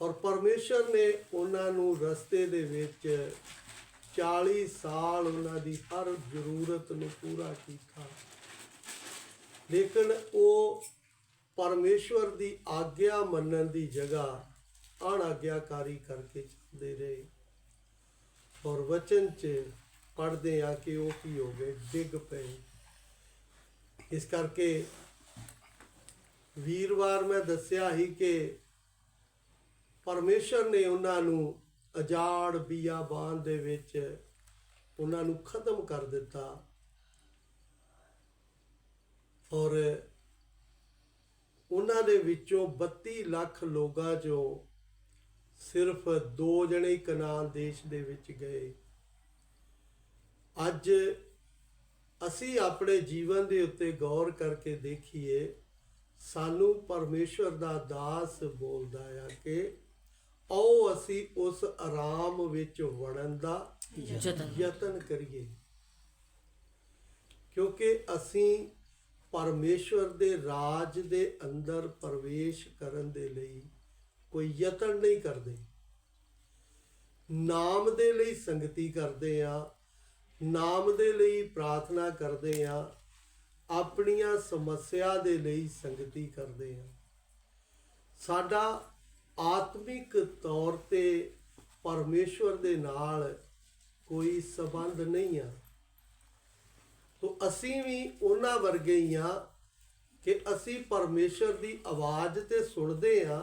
ਔਰ ਪਰਮੇਸ਼ਰ ਨੇ ਉਹਨਾਂ ਨੂੰ ਰਸਤੇ ਦੇ ਵਿੱਚ 40 ਸਾਲ ਉਹਨਾਂ ਦੀ ਹਰ ਜ਼ਰੂਰਤ ਨੂੰ ਪੂਰਾ ਕੀਤਾ। ਲੇਕਿਨ ਉਹ ਪਰਮੇਸ਼ਵਰ ਦੀ ਆਗਿਆ ਮੰਨਣ ਦੀ ਜਗ੍ਹਾ ਅਣਆਗਿਆਕਾਰੀ ਕਰਕੇ ਚੱਲਦੇ ਰਹੇ। ਔਰ ਵਚਨ 'ਚ ਪੜ੍ਹਦੇ ਆ ਕਿ ਉਹ ਕੀ ਹੋ ਗਏ, ਡਿੱਗ ਪਏ। ਇਸ ਕਰਕੇ ਵੀਰਵਾਰ ਮੈਂ ਦੱਸਿਆ ਸੀ ਕਿ ਪਰਮੇਸ਼ਰ ਨੇ ਉਹਨਾਂ ਨੂੰ ਅਜਾੜ ਬੀਆਬਾਨ ਦੇ ਵਿੱਚ ਉਹਨਾਂ ਨੂੰ ਖਤਮ ਕਰ ਦਿੱਤਾ। ਔਰ ਉਹਨਾਂ ਦੇ ਵਿੱਚੋਂ 32 ਲੱਖ ਲੋਕਾਂ 'ਚੋਂ ਸਿਰਫ 2 ਜਣੇ ਹੀ ਕਨਾਨ ਦੇਸ਼ ਦੇ ਵਿੱਚ ਗਏ। ਅੱਜ ਅਸੀਂ ਆਪਣੇ ਜੀਵਨ ਦੇ ਉੱਤੇ ਗੌਰ ਕਰਕੇ ਦੇਖੀਏ, ਸਾਨੂੰ ਪਰਮੇਸ਼ਵਰ ਦਾ ਦਾਸ ਬੋਲਦਾ ਆ ਕਿ ਆਓ ਅਸੀਂ ਉਸ ਆਰਾਮ ਵਿੱਚ ਵੜਨ ਦਾ ਯਤਨ ਕਰੀਏ, ਕਿਉਂਕਿ ਅਸੀਂ ਪਰਮੇਸ਼ਵਰ ਦੇ ਰਾਜ ਦੇ ਅੰਦਰ ਪ੍ਰਵੇਸ਼ ਕਰਨ ਦੇ ਲਈ ਕੋਈ ਯਤਨ ਨਹੀਂ ਕਰਦੇ। ਨਾਮ ਦੇ ਲਈ ਸੰਗਤੀ ਕਰਦੇ ਆ, ਨਾਮ ਦੇ ਲਈ ਪ੍ਰਾਰਥਨਾ ਕਰਦੇ ਆ, ਆਪਣੀਆਂ ਸਮੱਸਿਆ ਦੇ ਲਈ ਸੰਗਤੀ ਕਰਦੇ ਆ। ਸਾਡਾ ਆਤਮਿਕ ਤੌਰ ਤੇ ਪਰਮੇਸ਼ਵਰ ਦੇ ਨਾਲ ਕੋਈ ਸੰਬੰਧ ਨਹੀਂ ਆ। ਤੋ ਅਸੀਂ ਵੀ ਉਹਨਾਂ ਵਰਗੇ ਹੀ ਆ ਕਿ ਅਸੀਂ ਪਰਮੇਸ਼ਵਰ ਦੀ ਆਵਾਜ਼ ਤੇ ਸੁਣਦੇ ਆ,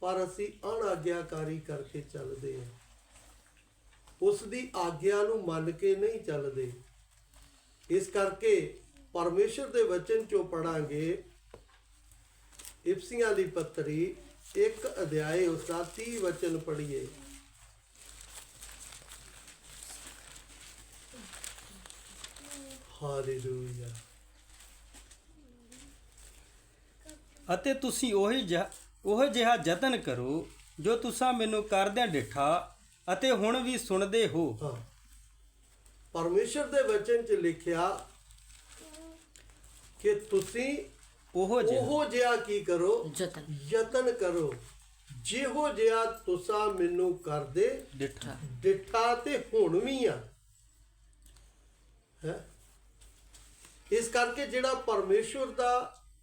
ਪਰ ਅਸੀਂ ਅਣਆਗਿਆਕਾਰੀ ਕਰਕੇ ਚੱਲਦੇ ਆ, ਉਸ ਦੀ ਆਗਿਆ ਨੂੰ ਮੰਨ ਕੇ ਨਹੀਂ ਚੱਲਦੇ। ਇਸ ਕਰਕੇ ਪਰਮੇਸ਼ਰ ਦੇ ਵਚਨ ਚੋਂ ਪੜਾਂਗੇ, ਇਫਸੀਆਂ ਦੀ ਪੱਤਰੀ 1 ਅਧਿਆਏ ਉਸਦਾ 30 ਵਚਨ ਪੜ੍ਹੀਏ। ਹਾਲੇਲੂਇਆ। ਅਤੇ ਤੁਸੀਂ ਉਹ ਜਿਹਾ ਯਤਨ ਕਰੋ ਜੋ ਤੁਸਾਂ ਮੈਨੂੰ ਕਰਦਿਆਂ ਡਿਠਾ ਅਤੇ ਹੁਣ ਵੀ ਸੁਣਦੇ ਹੋ। ਹਾਂ, ਪਰਮੇਸ਼ਰ ਦੇ ਵਚਨ 'ਚ ਲਿਖਿਆ ਕਿ ਤੁਸੀਂ ਉਹ ਜਿਹਾ ਕੀ ਕਰੋ, ਯਤਨ ਕਰੋ ਜਿਹੋ ਜਿਹਾ ਤੁਸਾਂ ਮੈਨੂੰ ਕਰਦੇ ਡਿਠਾ ਤੇ ਹੁਣ ਵੀ ਆ। ਇਸ ਕਰਕੇ ਜਿਹੜਾ ਪਰਮੇਸ਼ਵਰ ਦਾ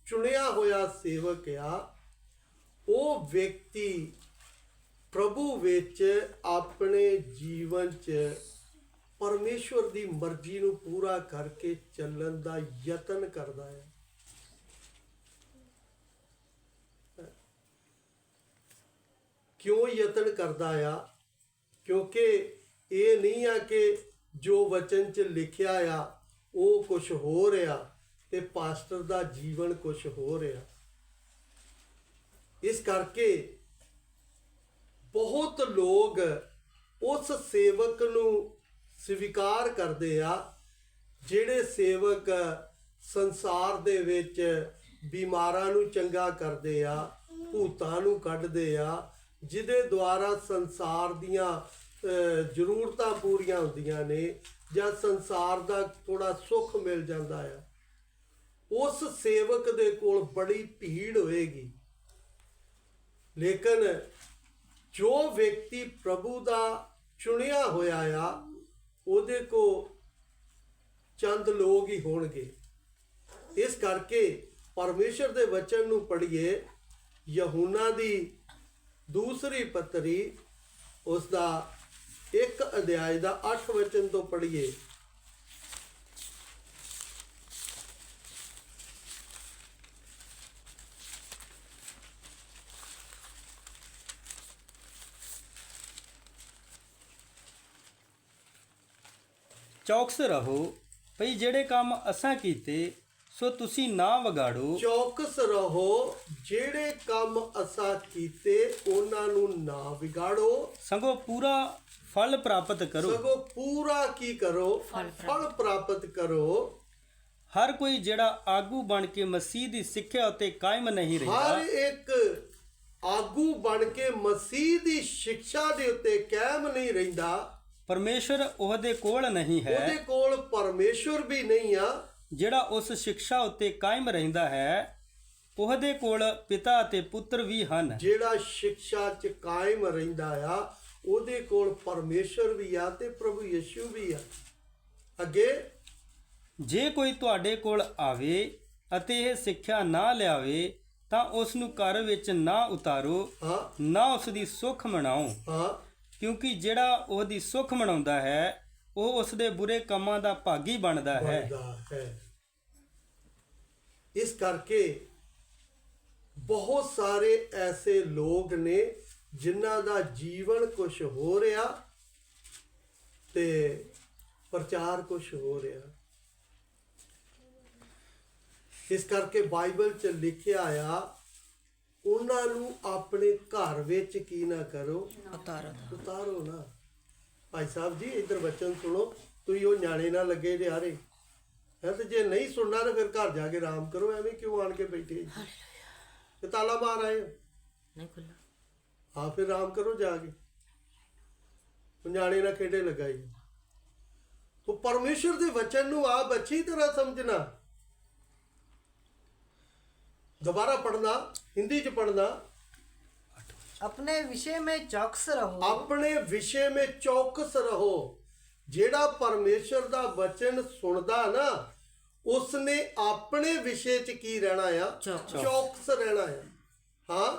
ਚੁਣਿਆ ਹੋਇਆ ਸੇਵਕ ਆ, ਉਹ ਵਿਅਕਤੀ ਪ੍ਰਭੂ ਵਿੱਚ ਆਪਣੇ ਜੀਵਨ 'ਚ ਪਰਮੇਸ਼ਵਰ ਦੀ ਮਰਜ਼ੀ ਨੂੰ ਪੂਰਾ ਕਰਕੇ ਚੱਲਣ ਦਾ ਯਤਨ ਕਰਦਾ ਹੈ। ਕਿਉਂ ਯਤਨ ਕਰਦਾ ਆ? ਕਿਉਂਕਿ ਇਹ ਨਹੀਂ ਆ ਕਿ ਜੋ ਵਚਨ 'ਚ ਲਿਖਿਆ ਆ ਉਹ ਕੁਝ ਹੋ ਰਿਹਾ ਤੇ ਪਾਸਟਰ ਦਾ ਜੀਵਨ ਕੁਝ ਹੋ ਰਿਹਾ। ਇਸ ਕਰਕੇ ਬਹੁਤ ਲੋਕ ਉਸ ਸੇਵਕ ਨੂੰ ਸਵੀਕਾਰ ਕਰਦੇ ਆ, ਜਿਹੜੇ ਸੇਵਕ ਸੰਸਾਰ ਦੇ ਵਿੱਚ ਬਿਮਾਰਾਂ ਨੂੰ ਚੰਗਾ ਕਰਦੇ ਆ, ਭੂਤਾਂ ਨੂੰ ਕੱਢਦੇ ਆ, ਜਿਹਦੇ ਦੁਆਰਾ ਸੰਸਾਰ ਦੀਆਂ ਜ਼ਰੂਰਤਾਂ ਪੂਰੀਆਂ ਹੁੰਦੀਆਂ ਨੇ ਜਾਂ ਸੰਸਾਰ ਦਾ ਥੋੜਾ ਸੁੱਖ ਮਿਲ ਜਾਂਦਾ ਆ। ਉਸ ਸੇਵਕ ਦੇ ਕੋਲ ਬੜੀ ਭੀੜ ਹੋਏਗੀ। ਲੇਕਿਨ ਜੋ ਵਿਅਕਤੀ ਪ੍ਰਭੂ ਦਾ ਚੁਣਿਆ ਹੋਇਆ ਆ, ਉਹਦੇ ਕੋ ਚੰਦ ਲੋਕ ਹੀ ਹੋਣਗੇ। ਇਸ ਕਰਕੇ ਪਰਮੇਸ਼ਰ ਦੇ ਵਚਨ ਨੂੰ ਪੜ੍ਹੀਏ। ਯਹੂਨਾ ਦੀ ਦੂਸਰੀ ਪੱਤਰੀ ਉਸਦਾ 1 ਅਧਿਆਇ ਦਾ 8 ਵਚਨ ਤੋਂ ਪੜ੍ਹੀਏ। ਚੌਕਸ ਰਹੋ ਭਈ ਜਿਹੜੇ ਕੰਮ ਅਸਾਂ ਕੀਤੇ ਸੋ ਤੁਸੀਂ ਨਾ ਵਿਗਾੜੋ। ਚੌਕਸ ਰਹੋ, ਜਿਹੜੇ ਕੰਮ ਅਸਾਂ ਕੀਤੇ ਉਹਨਾਂ ਨੂੰ ਨਾ ਵਿਗਾੜੋ, ਸਗੋਂ ਪੂਰਾ ਫਲ ਪ੍ਰਾਪਤ ਕਰੋ। ਸਗੋਂ ਪੂਰਾ ਕੀ ਕਰੋ, ਫਲ ਪ੍ਰਾਪਤ ਕਰੋ। ਹਰ ਕੋਈ ਜਿਹੜਾ ਆਗੂ ਬਣ ਕੇ ਮਸੀਹ ਦੀ ਸਿੱਖਿਆ ਉੱਤੇ ਕਾਇਮ ਨਹੀਂ ਰਹਿੰਦਾ, ਹਰ ਇੱਕ ਆਗੂ ਬਣ ਕੇ ਮਸੀਹ ਦੀ ਸਿੱਖਿਆ ਦੇ ਉੱਤੇ ਕਾਇਮ ਨਹੀਂ ਰਹਿੰਦਾ, ਪਰਮੇਸ਼ਰ ਉਹਦੇ ਕੋਲ ਨਹੀਂ ਹੈ। ਉਹਦੇ ਕੋਲ ਪਰਮੇਸ਼ਰ ਵੀ ਨਹੀਂ ਆ। ਜਿਹੜਾ ਉਸ ਸਿੱਖਿਆ ਉੱਤੇ ਕਾਇਮ ਰਹਿੰਦਾ ਹੈ ਉਹਦੇ ਕੋਲ ਪਿਤਾ ਅਤੇ ਪੁੱਤਰ ਵੀ ਹਨ। ਜਿਹੜਾ ਸਿੱਖਿਆ 'ਚ ਕਾਇਮ ਰਹਿੰਦਾ ਆ ਉਹਦੇ ਕੋਲ ਪਰਮੇਸ਼ਰ ਵੀ ਆ ਤੇ ਪ੍ਰਭੂ ਯਿਸੂ ਵੀ ਆ। ਅੱਗੇ ਜੇ ਕੋਈ ਤੁਹਾਡੇ ਕੋਲ ਆਵੇ ਅਤੇ ਇਹ ਸਿੱਖਿਆ ਨਾ ਲਿਆਵੇ ਤਾਂ ਉਸ ਨੂੰ ਘਰ ਵਿੱਚ ਨਾ ਉਤਾਰੋ, ਹਾਂ ਨਾ ਉਸ ਦੀ ਸੁੱਖ ਮਨਾਓ, ਹਾਂ ਕਿਉਂਕਿ ਜਿਹੜਾ ਉਹਦੀ ਸੁੱਖ ਮਨਾਉਂਦਾ ਹੈ ਉਹ ਉਸ ਦੇ ਬੁਰੇ ਕੰਮਾਂ ਦਾ ਭਾਗੀ ਬਣਦਾ ਹੈ। ਬਣਦਾ ਹੈ। ਇਸ ਕਰਕੇ ਬਹੁਤ ਸਾਰੇ ਐਸੇ ਲੋਕ ਨੇ ਜਿਨ੍ਹਾਂ ਦਾ ਜੀਵਨ ਕੁਝ ਹੋ ਰਿਹਾ ਤੇ ਪ੍ਰਚਾਰ ਕੁਝ ਹੋ ਰਿਹਾ। ਇਸ ਕਰਕੇ ਬਾਈਬਲ 'ਚ ਲਿਖਿਆ ਆ ਉਹਨਾਂ ਨੂੰ ਆਪਣੇ ਘਰ ਵਿੱਚ ਕੀ ਨਾ ਕਰੋ, ਉਤਾਰੋ ਨਾ। ਭਾਈ ਸਾਹਿਬ ਜੀ ਇੱਧਰ ਬਚਨ ਸੁਣੋ, ਤੁਸੀਂ ਉਹ ਨਿਆਣੇ ਨਾਲ ਲੱਗੇ ਜੇ ਹਾਰੇ ਹੈ, ਤੇ ਜੇ ਨਹੀਂ ਸੁਣਨਾ ਤਾਂ ਫਿਰ ਘਰ ਜਾ ਕੇ ਆਰਾਮ ਕਰੋ। ਐਵੇਂ ਕਿਉਂ ਆਣ ਕੇ ਬੈਠੇ ਜੀ? ਤੇ ਤਾਲਾ ਮਾਰ ਆਏ ਹੋ? ਨਹੀਂ ਖੁੱਲਾ। ਹਾਂ ਫਿਰ ਆਰਾਮ ਕਰੋ ਜਾ ਕੇ। ਉਹ ਨਿਆਣੇ ਨਾਲ ਖੇਡੇ ਲਗਾਈ। ਤੋ ਪਰਮੇਸ਼ਰ ਦੇ ਵਚਨ ਨੂੰ ਆਪ ਅੱਛੀ ਤਰ੍ਹਾਂ ਸਮਝਣਾ। दोबारा पढ़ना, हिंदी च पढ़ना। अपने विषय में चौकस रहो। अपने विषय में चौकस रहो। जेड़ा परमेश्वर दा वचन सुनदा ना उसने अपने विषय च की रहना आ, चौकस रहना है। हाँ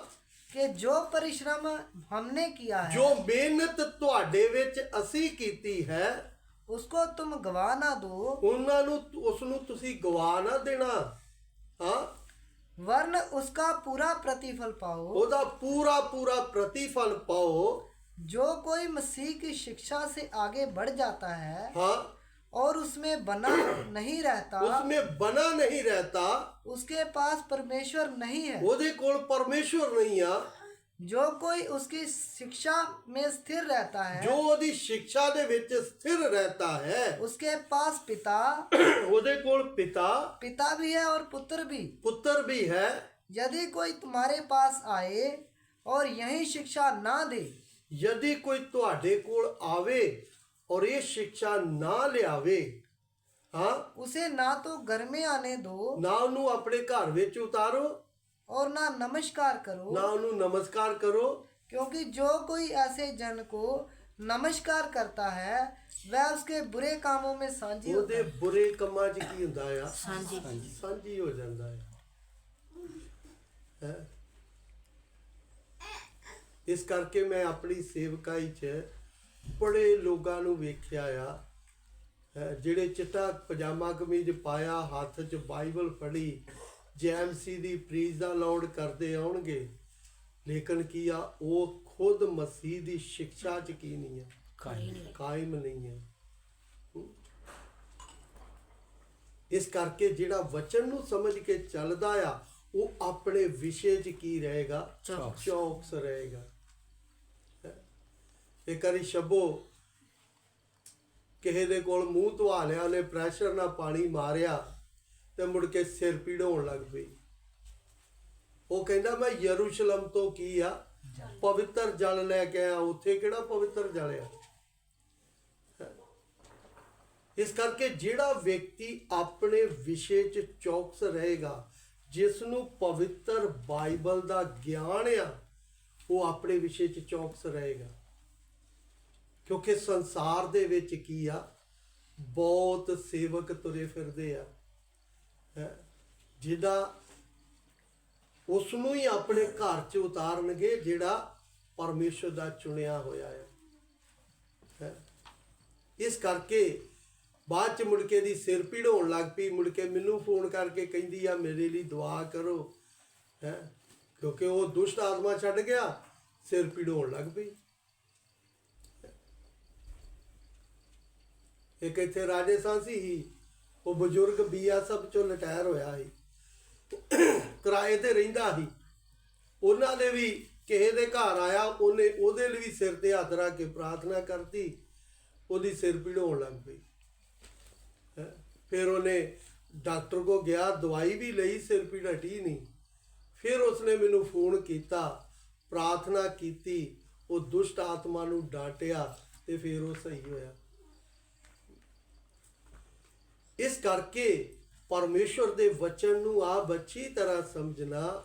कि जो परिश्रम हमने किया है, जो मेहनत तुहाडे विच असी कीती है, उसको तुम गवा ना दो। उन्हां नू उसनू तुसी गवा ना देना। हाँ वरन उसका पूरा प्रतिफल पाओ। ओदा पूरा पूरा प्रतिफल पाओ। जो कोई मसीह की शिक्षा से आगे बढ़ जाता है हाँ और उसमें बना नहीं रहता, उसमें बना नहीं रहता, उसके पास परमेश्वर नहीं है। ओदे कोल परमेश्वर नहीं आ। जो कोई उसकी शिक्षा में स्थिर रहता है, जो ओदी शिक्षा दे विच स्थिर रहता है, उसके पास पिता ओदे कोल पिता भी है और पुत्र भी है। यदि कोई तुम्हारे पास आए और यही शिक्षा ना दे, यदि कोई तुहाडे कोल आवे और ये शिक्षा ना लियावे, हाँ उसे ना तो घर में आने दो ना उन्हें अपने घर विच उतारो और ना नमस्कार करो, ना उन्हें नमस्कार करो। क्योंकि जो कोई ऐसे जन को नमस्कार करता है वह उसके बुरे कामों में साझी होता ओदे है। बुरे कंमां 'च की हुंदा आ, साझी हो जांदा है। इस करके मैं अपनी सेवकाई च बड़े लोगां नूं वेख्या आ ਜਿਹੜੇ चिट्टा पजामा कमीज पाया, हत्थ 'ਚ बाइबल फड़ी, JMC ਦੀ ਪ੍ਰੀਜ਼ ਦਾ ਲਾਉਡ ਕਰਦੇ ਆਉਣਗੇ, ਲੇਕਿਨ ਕੀ ਆ ਉਹ ਖੁਦ ਮਸੀਹ ਦੀ ਸਿੱਖਿਆ 'ਚ ਕੀ ਨਹੀਂ ਹੈ, ਕਾਇਮ ਨਹੀਂ ਹੈ। ਇਸ ਕਰਕੇ ਜਿਹੜਾ ਵਚਨ ਨੂੰ ਸਮਝ ਕੇ ਚੱਲਦਾ ਆ ਉਹ ਆਪਣੇ ਵਿਸ਼ੇ 'ਚ ਕੀ ਰਹੇਗਾ, ਚੌਕਸ ਰਹੇਗਾ। ਇੱਕ ਵਾਰੀ ਸ਼ਬੋ ਕਿਸੇ ਦੇ ਕੋਲ ਮੂੰਹ ਧਵਾ ਲਿਆ, ਉਹਨੇ ਪ੍ਰੈਸ਼ਰ ਨਾਲ ਪਾਣੀ ਮਾਰਿਆ ਤੇ ਮੁੜ ਕੇ ਸਿਰ ਪੀੜ ਹੋਣ ਲੱਗ ਪਈ। ਉਹ ਕਹਿੰਦਾ ਮੈਂ ਯਰੂਸ਼ਲਮ ਤੋਂ ਕੀ ਆ ਪਵਿੱਤਰ ਜਲ ਲੈ ਕੇ ਆਇਆ, ਉੱਥੇ ਕਿਹੜਾ ਪਵਿੱਤਰ ਜਲ ਆ। ਇਸ ਕਰਕੇ ਜਿਹੜਾ ਵਿਅਕਤੀ ਆਪਣੇ ਵਿਸ਼ੇ 'ਚ ਚੌਕਸ ਰਹੇਗਾ, ਜਿਸ ਨੂੰ ਪਵਿੱਤਰ ਬਾਈਬਲ ਦਾ ਗਿਆਨ ਆ, ਉਹ ਆਪਣੇ ਵਿਸ਼ੇ 'ਚ ਚੌਕਸ ਰਹੇਗਾ। ਕਿਉਂਕਿ ਸੰਸਾਰ ਦੇ ਵਿੱਚ ਕੀ ਆ, ਬਹੁਤ ਸੇਵਕ ਤੁਰੇ ਫਿਰਦੇ ਆ ਜਿਹਦਾ ਉਸ ਨੂੰ ਹੀ ਆਪਣੇ ਘਰ 'ਚ ਉਤਾਰਨਗੇ ਜਿਹੜਾ ਪਰਮੇਸ਼ਰ ਦਾ ਚੁਣਿਆ ਹੋਇਆ ਹੈ। ਇਸ ਕਰਕੇ ਬਾਅਦ 'ਚ ਮੁੜ ਕੇ ਦੀ ਸਿਰ ਪੀੜ ਹੋਣ ਲੱਗ ਪਈ। ਮੁੜ ਕੇ ਮੈਨੂੰ ਫੋਨ ਕਰਕੇ ਕਹਿੰਦੀ ਆ ਮੇਰੇ ਲਈ ਦੁਆ ਕਰੋ, ਕਿਉਂਕਿ ਉਹ ਦੁਸ਼ਟ ਆਤਮਾ ਛੱਡ ਗਿਆ, ਸਿਰ ਪੀੜ ਹੋਣ ਲੱਗ ਪਈ। ਇੱਕ ਇੱਥੇ ਰਾਜਸਥਾਨ ਸੀ, ਉਹ ਬਜ਼ੁਰਗ BSF ਚੋਂ ਰਿਟਾਇਰ ਹੋਇਆ ਸੀ, ਕਿਰਾਏ ਤੇ ਰਹਿੰਦਾ ਸੀ। ਉਹਨਾਂ ਨੇ ਵੀ ਕਿਸੇ ਦੇ ਘਰ ਆਇਆ, ਉਹਨੇ ਉਹਦੇ ਲਈ ਵੀ ਸਿਰ ਤੇ ਹੱਥ ਰੱਖ ਕੇ ਪ੍ਰਾਰਥਨਾ ਕਰਤੀ, ਉਹਦੀ ਸਿਰ ਪੀੜ ਹੋਣ ਲੱਗ ਪਈ। ਫਿਰ ਉਹਨੇ ਡਾਕਟਰ ਕੋ ਗਿਆ, ਦਵਾਈ ਵੀ ਲਈ, ਸਿਰ ਪੀੜ ਹਟੀ ਨਹੀਂ। ਫਿਰ ਉਸਨੇ ਮੈਨੂੰ ਫੋਨ ਕੀਤਾ, ਪ੍ਰਾਰਥਨਾ ਕੀਤੀ, ਉਹ ਦੁਸ਼ਟ ਆਤਮਾ ਨੂੰ ਡਾਂਟਿਆ ਤੇ ਫਿਰ ਉਹ ਸਹੀ ਹੋਇਆ। ਇਸ ਕਰਕੇ ਪਰਮੇਸ਼ਵਰ ਦੇ ਵਚਨ ਨੂੰ ਆਪ ਅੱਛੀ ਤਰ੍ਹਾਂ ਸਮਝਣਾ।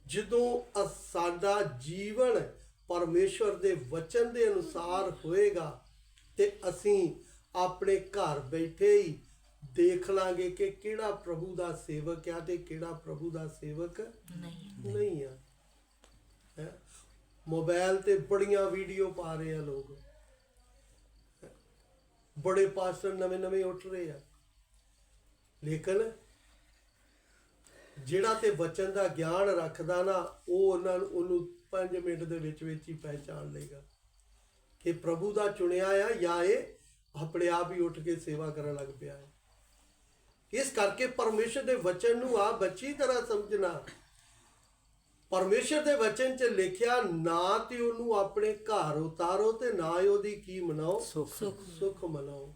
ਜਦੋਂ ਸਾਡਾ ਜੀਵਨ ਪਰਮੇਸ਼ਵਰ ਦੇ ਵਚਨ ਦੇ ਅਨੁਸਾਰ ਹੋਏਗਾ ਤੇ ਅਸੀਂ ਆਪਣੇ ਘਰ ਬੈਠੇ ਹੀ ਦੇਖ ਲਾਂਗੇ ਕਿ ਕਿਹੜਾ ਪ੍ਰਭੂ ਦਾ ਸੇਵਕ ਆ ਤੇ ਕਿਹੜਾ ਪ੍ਰਭੂ ਦਾ ਸੇਵਕ ਨਹੀਂ ਆ। ਹੈਂ? ਮੋਬਾਈਲ ਤੇ ਬੜੀਆਂ ਵੀਡੀਓ ਪਾ ਰਹੇ ਆ ਲੋਕ, ਬੜੇ ਪਾਸਟਰ ਨਵੇਂ ਨਵੇਂ ਉੱਠ ਰਹੇ ਆ, ਲੇਕਿਨ ਜਿਹੜਾ ਤੇ ਵਚਨ ਦਾ ਗਿਆਨ ਰੱਖਦਾ ਨਾ, ਉਹ ਉਹਨੂੰ 5 ਮਿੰਟ ਦੇ ਵਿੱਚ ਹੀ ਪਹਿਚਾਣ ਲਏਗਾ ਕਿ ਪ੍ਰਭੂ ਦਾ ਚੁਣਿਆ ਆ ਜਾਂ ਇਹ ਆਪਣੇ ਆਪ ਹੀ ਉੱਠ ਕੇ ਸੇਵਾ ਕਰਨ ਲੱਗ ਪਿਆ ਹੈ। ਇਸ ਕਰਕੇ ਪਰਮੇਸ਼ਰ ਦੇ ਵਚਨ ਨੂੰ ਆਪ ਅੱਛੀ ਤਰ੍ਹਾਂ ਸਮਝਣਾ। ਪਰਮੇਸ਼ਰ ਦੇ ਵਚਨ 'ਚ ਲਿਖਿਆ, ਨਾ ਤੇ ਉਹਨੂੰ ਆਪਣੇ ਘਰ ਉਤਾਰੋ ਤੇ ਨਾ ਹੀ ਉਹਦੀ ਕੀ ਮਨਾਓ, ਸੁੱਖ ਮਨਾਓ।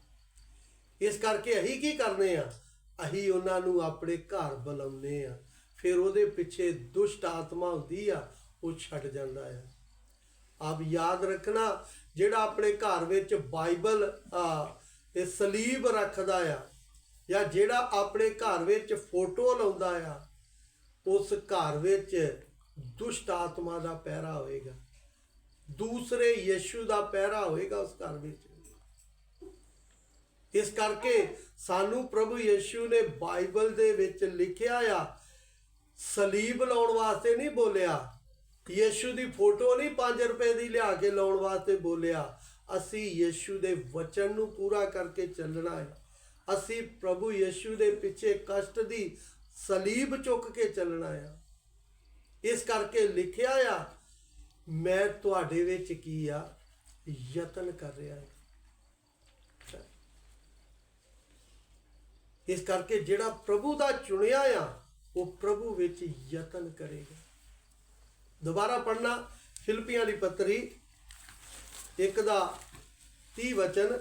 ਇਸ ਕਰਕੇ ਅਸੀਂ ਕੀ ਕਰਨੇ ਆ, ਅਸੀਂ ਉਹਨਾਂ ਨੂੰ ਆਪਣੇ ਘਰ ਬੁਲਾਉਂਦੇ ਆ, ਫਿਰ ਉਹਦੇ ਪਿੱਛੇ ਦੁਸ਼ਟ ਆਤਮਾ ਹੁੰਦੀ ਆ, ਉਹ ਛੱਡ ਜਾਂਦਾ ਆ। ਆਪ ਯਾਦ ਰੱਖਣਾ, ਜਿਹੜਾ ਆਪਣੇ ਘਰ ਵਿੱਚ ਬਾਈਬਲ ਤੇ ਸਲੀਬ ਰੱਖਦਾ ਆ, ਜਾਂ ਜਿਹੜਾ ਆਪਣੇ ਘਰ ਵਿੱਚ ਫੋਟੋ ਲਾਉਂਦਾ ਆ, ਉਸ ਘਰ ਵਿੱਚ ਦੁਸ਼ਟ ਆਤਮਾ ਦਾ ਪਹਿਰਾ ਹੋਏਗਾ, ਦੂਸਰੇ ਯਿਸੂ ਦਾ ਪਹਿਰਾ ਹੋਏਗਾ ਉਸ ਘਰ ਵਿੱਚ। ਇਸ ਕਰਕੇ ਸਾਨੂੰ ਪ੍ਰਭੂ ਯਿਸੂ ਨੇ ਬਾਈਬਲ ਦੇ ਵਿੱਚ ਲਿਖਿਆ ਆ, ਸਲੀਬ ਲਾਉਣ ਵਾਸਤੇ ਨਹੀਂ ਬੋਲਿਆ, ਯਿਸੂ ਦੀ ਫੋਟੋ ਨਹੀਂ 5 ਰੁਪਏ ਦੀ ਲਿਆ ਕੇ ਲਾਉਣ ਵਾਸਤੇ ਬੋਲਿਆ। ਅਸੀਂ ਯਿਸੂ ਦੇ ਵਚਨ ਨੂੰ ਪੂਰਾ ਕਰਕੇ ਚੱਲਣਾ ਹੈ। ਅਸੀਂ ਪ੍ਰਭੂ ਯਿਸੂ ਦੇ ਪਿੱਛੇ ਕਸ਼ਟ ਦੀ ਸਲੀਬ ਚੁੱਕ ਕੇ ਚੱਲਣਾ ਆ। ਇਸ ਕਰਕੇ ਲਿਖਿਆ ਆ, ਮੈਂ ਤੁਹਾਡੇ ਵਿੱਚ ਕੀ ਆ, ਯਤਨ ਕਰ ਰਿਹਾ ਹਾਂ। ਇਸ ਕਰਕੇ ਜਿਹੜਾ ਪ੍ਰਭੂ ਦਾ ਚੁਣਿਆ ਆ, ਉਹ ਪ੍ਰਭੂ ਵਿੱਚ ਯਤਨ ਕਰੇਗਾ। ਦੁਬਾਰਾ ਪੜ੍ਹਨਾ, ਫਿਲਿੱਪੀਆਂ ਦੀ ਪੱਤਰੀ 1 ਦਾ 30 ਵਚਨ।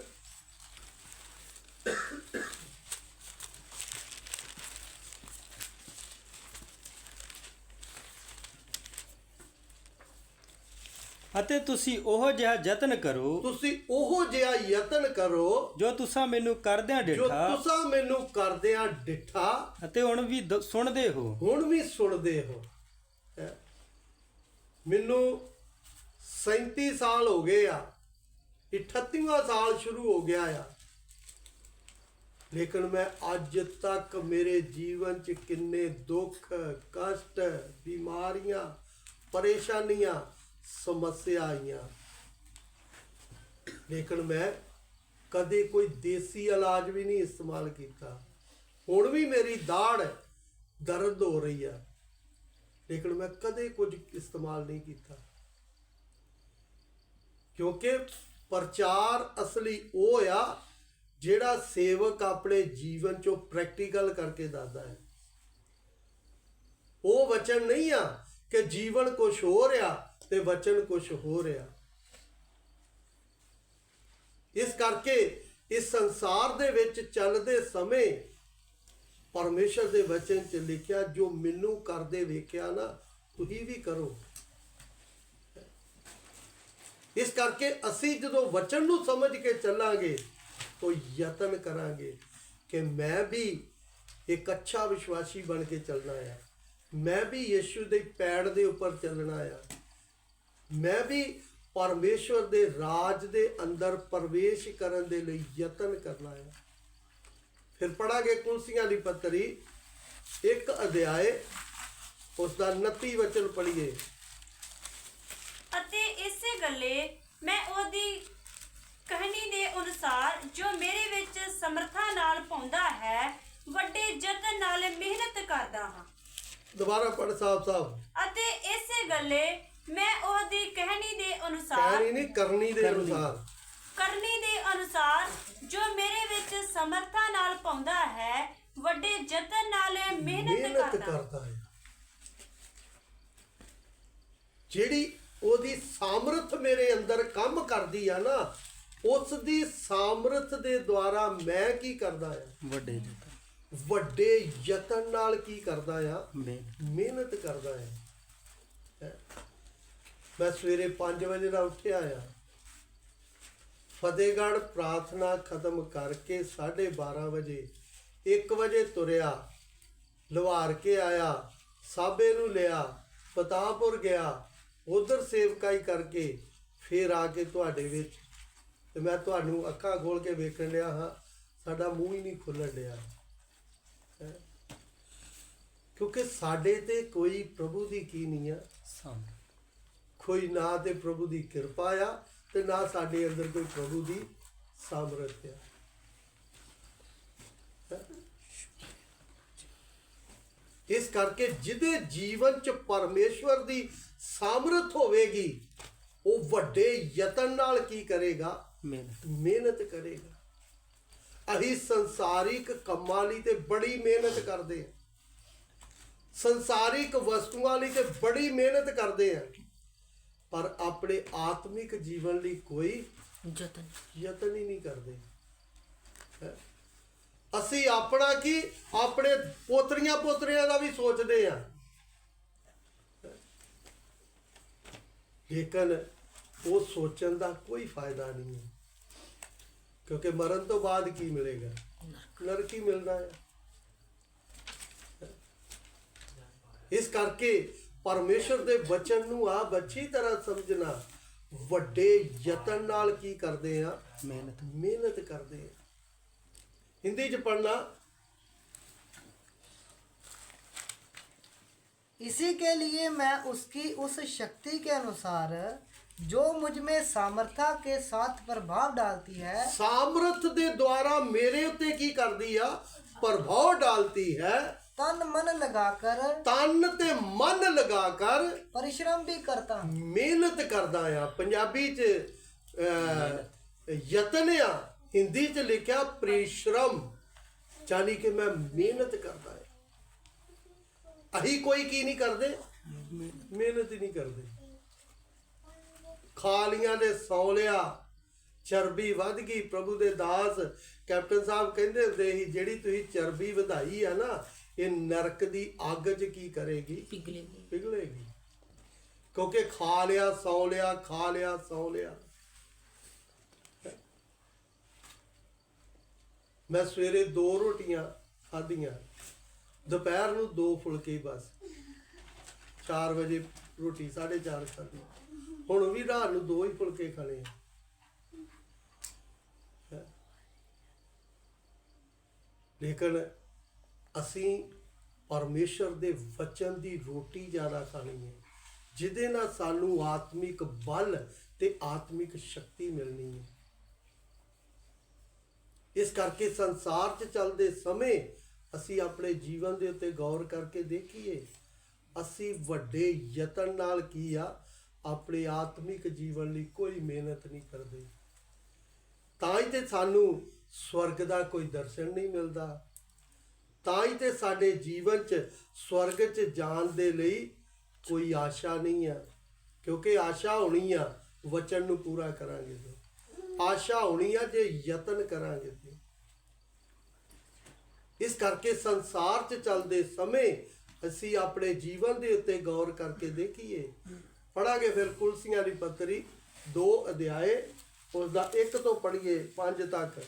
ਅਤੇ ਤੁਸੀਂ ਉਹ ਜਿਹਾ ਯਤਨ ਕਰੋ, ਤੁਸੀਂ ਉਹ ਜਿਹਾ ਯਤਨ ਕਰੋ ਜੋ ਤੁਸੀਂ ਮੈਨੂੰ ਕਰਦਿਆਂ ਜੋ ਡਿਠਾ ਤੁਸੀਂ ਮੈਨੂੰ ਕਰਦਿਆਂ ਡਿਠਾ ਅਤੇ ਹੁਣ ਵੀ ਸੁਣਦੇ ਹੋ। ਹੁਣ ਵੀ ਸੁਣਦੇ ਹੋ। ਹੈਂ? ਮੈਨੂੰ 37 ਸਾਲ ਹੋ ਗਏ ਆ, 38ਵਾਂ ਸਾਲ ਸ਼ੁਰੂ ਹੋ ਗਿਆ ਆ, ਲੇਕਿਨ ਮੈਂ ਅੱਜ ਤੱਕ ਮੇਰੇ ਜੀਵਨ 'ਚ ਕਿੰਨੇ ਦੁੱਖ, ਕਸ਼ਟ, ਬਿਮਾਰੀਆਂ, ਪਰੇਸ਼ਾਨੀਆਂ, ਸਮੱਸਿਆ ਆਈਆਂ, ਲੇਕਿਨ ਮੈਂ ਕਦੇ ਕੋਈ ਦੇਸੀ ਇਲਾਜ ਵੀ ਨਹੀਂ ਇਸਤੇਮਾਲ ਕੀਤਾ। ਹੁਣ ਵੀ ਮੇਰੀ ਦਾੜ ਦਰਦ ਹੋ ਰਹੀ ਆ, ਲੇਕਿਨ ਮੈਂ ਕਦੇ ਕੁਝ ਇਸਤੇਮਾਲ ਨਹੀਂ ਕੀਤਾ, ਕਿਉਂਕਿ ਪ੍ਰਚਾਰ ਅਸਲੀ ਉਹ ਆ ਜਿਹੜਾ ਸੇਵਕ ਆਪਣੇ ਜੀਵਨ 'ਚੋਂ ਪ੍ਰੈਕਟੀਕਲ ਕਰਕੇ ਦੱਸਦਾ ਹੈ। ਉਹ ਵਚਨ ਨਹੀਂ ਆ ਕਿ ਜੀਵਨ ਕੁਛ ਹੋ ਰਿਹਾ ਤੇ ਵਚਨ ਕੁਛ ਹੋ ਰਿਹਾ। ਇਸ ਕਰਕੇ ਇਸ ਸੰਸਾਰ ਦੇ ਵਿੱਚ ਚੱਲਦੇ ਸਮੇਂ ਪਰਮੇਸ਼ਰ ਦੇ ਵਚਨ 'ਚ ਲਿਖਿਆ, ਜੋ ਮੈਨੂੰ ਕਰਦੇ ਵੇਖਿਆ ਨਾ, ਤੁਸੀਂ ਵੀ ਕਰੋ। ਇਸ ਕਰਕੇ ਅਸੀਂ ਜਦੋਂ ਵਚਨ ਨੂੰ ਸਮਝ ਕੇ ਚੱਲਾਂਗੇ ਤਾਂ ਯਤਨ ਕਰਾਂਗੇ ਕਿ ਮੈਂ ਵੀ ਇੱਕ ਅੱਛਾ ਵਿਸ਼ਵਾਸੀ ਬਣ ਕੇ ਚੱਲਣਾ ਆ, ਮੈਂ ਵੀ ਯਿਸੂ ਦੇ ਪੈੜ ਦੇ ਉੱਪਰ ਚੱਲਣਾ ਆ, ਮੈਂ ਵੀ ਪਰਮੇਸ਼ਵਰ ਦੇ ਰਾਜ ਦੇ ਅੰਦਰ ਪ੍ਰਵੇਸ਼ ਕਰਨ ਦੇ ਲਈ ਯਤਨ ਕਰਨਾ ਹੈ। ਫਿਰ ਪੜਾਂਗੇ ਕੁਲਸੀਆਂ ਦੀ ਪੱਤਰੀ 1 ਅਧਿਆਏ, ਉਸ ਦਾ 29 ਵਚਨ ਪੜ੍ਹੀਏ। ਅਤੇ ਇਸੇ ਗੱਲੇ ਮੈਂ ਉਹਦੀ ਕਹਾਣੀ ਦੇ ਅਨੁਸਾਰ ਜੋ ਮੇਰੇ ਵਿੱਚ ਸਮਰਥਾ ਨਾਲ ਪਾਉਂਦਾ ਹੈ, ਵੱਡੇ ਯਤਨ ਨਾਲ ਮਿਹਨਤ ਕਰਦਾ ਹਾਂ। ਦੁਬਾਰਾ ਪੜ੍ਹ ਸਾਹਿਬ। ਅਤੇ ਇਸੇ ਗੱਲੇ ਮੈਂ ਉਹਦੀ ਕਹਾਣੀ ਦੇ ਅਨੁਸਾਰ, ਕਹਿਣੀ ਨਹੀਂ, ਕਰਨੀ ਦੇ ਅਨੁਸਾਰ, ਕਰਨੀ ਦੇ ਅਨੁਸਾਰ ਜੋ ਮੇਰੇ ਵਿੱਚ ਸਮਰਥਾ ਨਾਲ ਪਾਉਂਦਾ ਹੈ, ਵੱਡੇ ਯਤਨ ਨਾਲ ਮਿਹਨਤ ਕਰਦਾ ਹੈ। ਜਿਹੜੀ ਉਹਦੀ ਸਾਮਰਥ ਮੇਰੇ ਅੰਦਰ ਕੰਮ ਕਰਦੀ ਆ ਨਾ, ਉਸ ਦੀ ਸਾਮਰਥ ਦੇ ਦੁਆਰਾ ਮੈਂ ਕੀ ਕਰਦਾ ਆ, ਵੱਡੇ ਯਤਨ ਨਾਲ ਕੀ ਕਰਦਾ ਆ, ਮਿਹਨਤ ਕਰਦਾ ਆ। ਮੈਂ ਸਵੇਰੇ 5 ਵਜੇ ਦਾ ਉੱਠਿਆ ਆ, ਫਤਿਹਗੜ੍ਹ ਪ੍ਰਾਰਥਨਾ ਖਤਮ ਕਰਕੇ 12:30 ਵਜੇ 1 ਵਜੇ ਤੁਰਿਆ, ਲਵਾਰ ਕੇ ਆਇਆ, ਸਾਬੇ ਨੂੰ ਲਿਆ, ਪਤਾਪੁਰ ਗਿਆ, ਉਧਰ ਸੇਵਕਾਈ ਕਰਕੇ ਫਿਰ ਆ ਕੇ ਤੁਹਾਡੇ ਵਿੱਚ, ਤੇ ਮੈਂ ਤੁਹਾਨੂੰ ਅੱਖਾਂ ਖੋਲ ਕੇ ਵੇਖਣ ਡਿਆ ਹਾਂ, ਸਾਡਾ ਮੂੰਹ ਹੀ ਨਹੀਂ ਖੁੱਲਣ ਡਿਆ। ਹੈਂ। ਕਿਉਂਕਿ ਸਾਡੇ ਤੇ ਕੋਈ ਪ੍ਰਭੂ ਦੀ ਕੀ ਨਹੀਂ ਆ, ਕੋਈ ਨਾ ਤੇ ਪ੍ਰਭੂ ਦੀ ਕਿਰਪਾ ਆ, ਤੇ ਨਾ ਸਾਡੇ ਅੰਦਰ ਕੋਈ ਪ੍ਰਭੂ ਦੀ ਸਾਮਰਥ ਆ। ਹੈਂ। ਇਸ ਕਰਕੇ ਜਿਹਦੇ ਜੀਵਨ ਚ ਪਰਮੇਸ਼ਵਰ ਦੀ ਸਾਮਰਥ ਹੋਵੇਗੀ, ਉਹ ਵੱਡੇ ਯਤਨ ਨਾਲ ਕੀ ਕਰੇਗਾ? ਮਿਹਨਤ ਕਰੇਗਾ। ਅਸੀਂ ਸੰਸਾਰਿਕ ਕੰਮਾਂ ਲਈ ਤੇ ਬੜੀ ਮਿਹਨਤ ਕਰਦੇ ਹਾਂ, ਸੰਸਾਰਿਕ ਵਸਤੂਆਂ ਲਈ ਤੇ ਬੜੀ ਮਿਹਨਤ ਕਰਦੇ ਹਾਂ, ਪਰ ਆਪਣੇ ਆਤਮਿਕ ਜੀਵਨ ਲਈ ਕੋਈ ਯਤਨ ਹੀ ਨਹੀਂ ਕਰਦੇ। ਹੈਂ। ਅਸੀਂ ਆਪਣਾ ਕੀ, ਆਪਣੇ ਪੋਤਰੀਆਂ ਦਾ ਵੀ ਸੋਚਦੇ ਆ, ਲੇਕਿਨ ਉਹ ਸੋਚਣ ਦਾ ਕੋਈ ਫਾਇਦਾ ਨਹੀਂ ਹੈ, ਕਿਉਂਕਿ ਮਰਨ ਤੋਂ ਬਾਅਦ ਕੀ ਮਿਲੇਗਾ? ਨਰਕ ਹੀ ਮਿਲਦਾ ਹੈ। ਇਸ ਕਰਕੇ ਪਰਮੇਸ਼ਰ ਦੇ ਵਚਨ ਨੂੰ ਆਪ ਅੱਛੀ ਤਰ੍ਹਾਂ ਸਮਝਣਾ, ਵੱਡੇ ਯਤਨ ਨਾਲ ਕੀ ਕਰਦੇ ਆ? ਮਿਹਨਤ ਕਰਦੇ ਆ। हिंदी च पढ़ना। इसी के लिए मैं उसकी उस शक्ति के अनुसार जो मुझ में सामर्थ्य के साथ प्रभाव डालती है, सामर्थ दे द्वारा मेरे उत्ते की कर दिया? प्रभाव डालती है। तन मन लगाकर, तन ते मन लगाकर परिश्रम भी करता हूँ। मेहनत करदा आ। पंजाबी च यतन आ, हिंदी च लिखा परिश्रम, यानी कि मैं मेहनत करता है। अही कोई की नहीं करते? मेहनत ही नहीं करते। खा लिया ने सौ लिया, चर्बी वध गई। प्रभु दे दास कैप्टन साहब कहते होंदे ही, जिहड़ी तुसीं चर्बी वधाई है ना, ये नरक दी अग च की करेगी? पिघलेगी। क्योंकि खा लिया सौ लिया, खा लिया सौ लिया। मैं सवेरे 2 रोटियां खाधियां, दोपहर ਨੂੰ 2 फुलके बस, 4 ਵਜੇ रोटी 4:30 खाधी, ਹੁਣ ਵੀ ਰਾਤ ਨੂੰ 2 ਹੀ फुलके खाने। ਲੇਕਿਨ ਅਸੀਂ ਪਰਮੇਸ਼ਰ ਦੇ ਵਚਨ ਦੀ ਰੋਟੀ ਜ਼ਿਆਦਾ ਖਾਣੀ ਹੈ, ਜਿਹਦੇ ਨਾਲ ਸਾਨੂੰ ਆਤਮਿਕ ਬਲ ਤੇ ਆਤਮਿਕ ਸ਼ਕਤੀ ਮਿਲਣੀ ਹੈ। ਇਸ ਕਰਕੇ ਸੰਸਾਰ 'ਚ ਚੱਲਦੇ ਸਮੇਂ ਅਸੀਂ ਆਪਣੇ ਜੀਵਨ ਦੇ ਉੱਤੇ ਗੌਰ ਕਰਕੇ ਦੇਖੀਏ, ਅਸੀਂ ਵੱਡੇ ਯਤਨ ਨਾਲ ਕੀ ਆ, ਆਪਣੇ ਆਤਮਿਕ ਜੀਵਨ ਲਈ ਕੋਈ ਮਿਹਨਤ ਨਹੀਂ ਕਰਦੇ। ਤਾਂ ਹੀ ਤੇ ਸਾਨੂੰ ਸਵਰਗ ਦਾ ਕੋਈ ਦਰਸ਼ਨ ਨਹੀਂ ਮਿਲਦਾ, ਤਾਂ ਹੀ ਤੇ ਸਾਡੇ ਜੀਵਨ 'ਚ ਸਵਰਗ 'ਚ ਜਾਣ ਦੇ ਲਈ ਕੋਈ ਆਸ਼ਾ ਨਹੀਂ ਆ। ਕਿਉਂਕਿ ਆਸ਼ਾ ਹੋਣੀ ਆ ਵਚਨ ਨੂੰ ਪੂਰਾ ਕਰਾਂਗੇ ਤੇ, ਆਸ਼ਾ ਹੋਣੀ ਆ ਜੇ ਯਤਨ ਕਰਾਂਗੇ ਤੇ। ਇਸ ਕਰਕੇ ਸੰਸਾਰ 'ਚ ਚੱਲਦੇ ਸਮੇਂ ਅਸੀਂ ਆਪਣੇ ਜੀਵਨ ਦੇ ਉੱਤੇ ਗੌਰ ਕਰਕੇ ਦੇਖੀਏ। ਪੜਾਂਗੇ ਫਿਰ ਕੁਲਸੀਆਂ ਦੀ ਪੱਤਰੀ 2 ਅਧਿਆਏ, ਉਸ ਦਾ 1 ਤੋਂ ਪੜ੍ਹੀਏ 5 ਤੱਕ।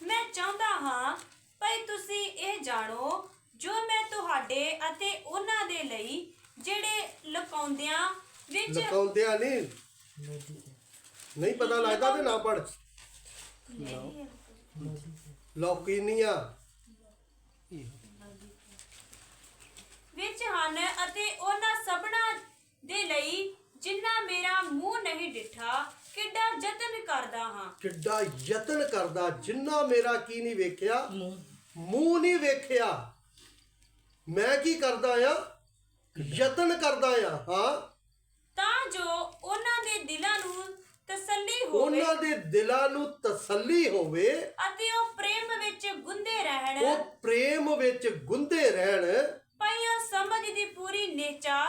ਮੈਂ ਚਾਹੁੰਦਾ ਹਾਂ ਭਈ ਤੁਸੀਂ ਇਹ ਜਾਣੋ, ਜੋ ਮੈਂ ਤੁਹਾਡੇ ਅਤੇ ਉਹਨਾਂ ਦੇ ਲਈ ਜਿਹੜੇ ਲੁਕਾਉਂਦਿਆਂ ਨਹੀਂ ਪਤਾ ਲੱਗਦਾ ਤੇ ਨਾ ਪੜ। ਲੌਕੀਨੀਆਂ ਵਿੱਚ ਹਨ, ਅਤੇ ਉਹਨਾਂ ਸਭਨਾਂ ਦੇ ਲਈ ਜਿਨ੍ਹਾਂ ਮੇਰਾ ਮੂੰਹ ਨਹੀਂ ਡਿੱਠਾ, ਕਿੱਡਾ ਯਤਨ ਕਰਦਾ ਹਾਂ। ਕਿੱਡਾ ਯਤਨ ਕਰਦਾ, ਜਿੰਨਾ ਮੇਰਾ ਕੀ ਨਹੀਂ ਵੇਖਿਆ, ਮੂੰਹ ਨਹੀਂ ਵੇਖਿਆ। ਮੈਂ ਕੀ ਕਰਦਾ ਆ? ਯਤਨ ਕਰਦਾ ਆ। ਹਾਂ, ਤਾਂ ਜੋ ਉਹਨਾਂ ਦੇ ਦਿਲਾਂ ਨੂੰ ਤਸੱਲੀ ਹੋਵੇ, ਉਹਨਾਂ ਦੇ ਦਿਲਾਂ ਨੂੰ ਤਸੱਲੀ ਹੋਵੇ, ਅਤੇ ਉਹ ਪ੍ਰੇਮ ਵਿੱਚ ਗੁੰਦੇ ਰਹਿਣ, ਉਹ ਪ੍ਰੇਮ ਵਿੱਚ ਗੁੰਦੇ ਰਹਿਣ, ਭਈ ਉਹ ਸਮਝ ਦੀ ਪੂਰੀ ਨਿਹਚਾ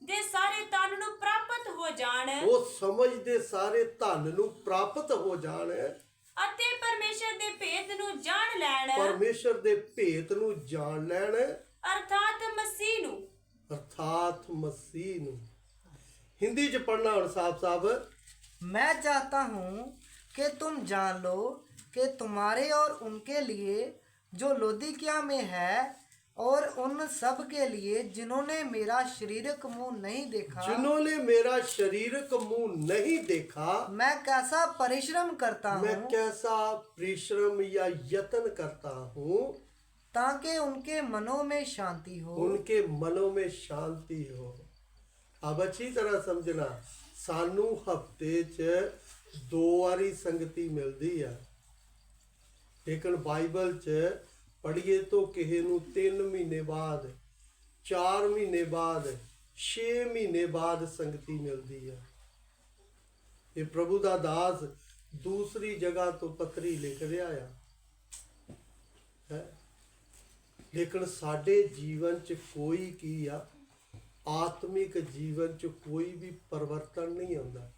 ਦੇ ਸਾਰੇ ਧਨ ਨੂੰ ਪ੍ਰਾਪਤ ਹੋ ਜਾਣ, ਉਹ ਸਮਝ ਦੇ ਸਾਰੇ ਧਨ ਨੂੰ ਪ੍ਰਾਪਤ ਹੋ ਜਾਣ, ਅਤੇ ਪਰਮੇਸ਼ਰ ਦੇ ਭੇਤ ਨੂੰ ਜਾਣ ਲੈਣ, ਪਰਮੇਸ਼ਰ ਦੇ ਭੇਤ ਨੂੰ ਜਾਣ ਲੈਣ, ਅਰਥਾਤ ਮਸੀਹ ਨੂੰ। अर्थात मसीह ਨੂੰ। हिंदी च पढ़ना और साहब। मैं चाहता हूँ कि तुम जान लो कि तुम्हारे और उनके लिए जो लौदीकिया में है, और उन सब के लिए जिन्होंने मेरा शारीरिक मुंह नहीं देखा, जिन्होंने मेरा शारीरिक मुंह नहीं देखा, मैं कैसा परिश्रम करता मैं हूँ कैसा परिश्रम या यत्न करता हूँ, ताकि उनके मनों में शांति हो। उनके मनों में शांति हो। अब अच्छी तरह समझना, सानू हफ्ते च 2 वारी संगति मिलती है, लेकिन बाइबल च पढ़िए तो किसी ਨੂੰ 3 ਮਹੀਨੇ ਬਾਅਦ, 4 ਮਹੀਨੇ ਬਾਅਦ, 6 ਮਹੀਨੇ ਬਾਅਦ ਸੰਗਤੀ ਮਿਲਦੀ ਹੈ। ਇਹ ਪ੍ਰਭੂ ਦਾ ਦਾਸ ਦੂਸਰੀ ਜਗ੍ਹਾ ਤੋਂ ਪੱਤਰੀ ਲਿਖ ਰਿਹਾ ਆ ਹੈ। ਲੇਕਿਨ ਸਾਡੇ ਜੀਵਨ ਚ ਕੋਈ ਕੀ ਆ, ਆਤਮਿਕ ਜੀਵਨ ਚ ਕੋਈ ਵੀ ਪਰਿਵਰਤਨ ਨਹੀਂ ਆਉਂਦਾ।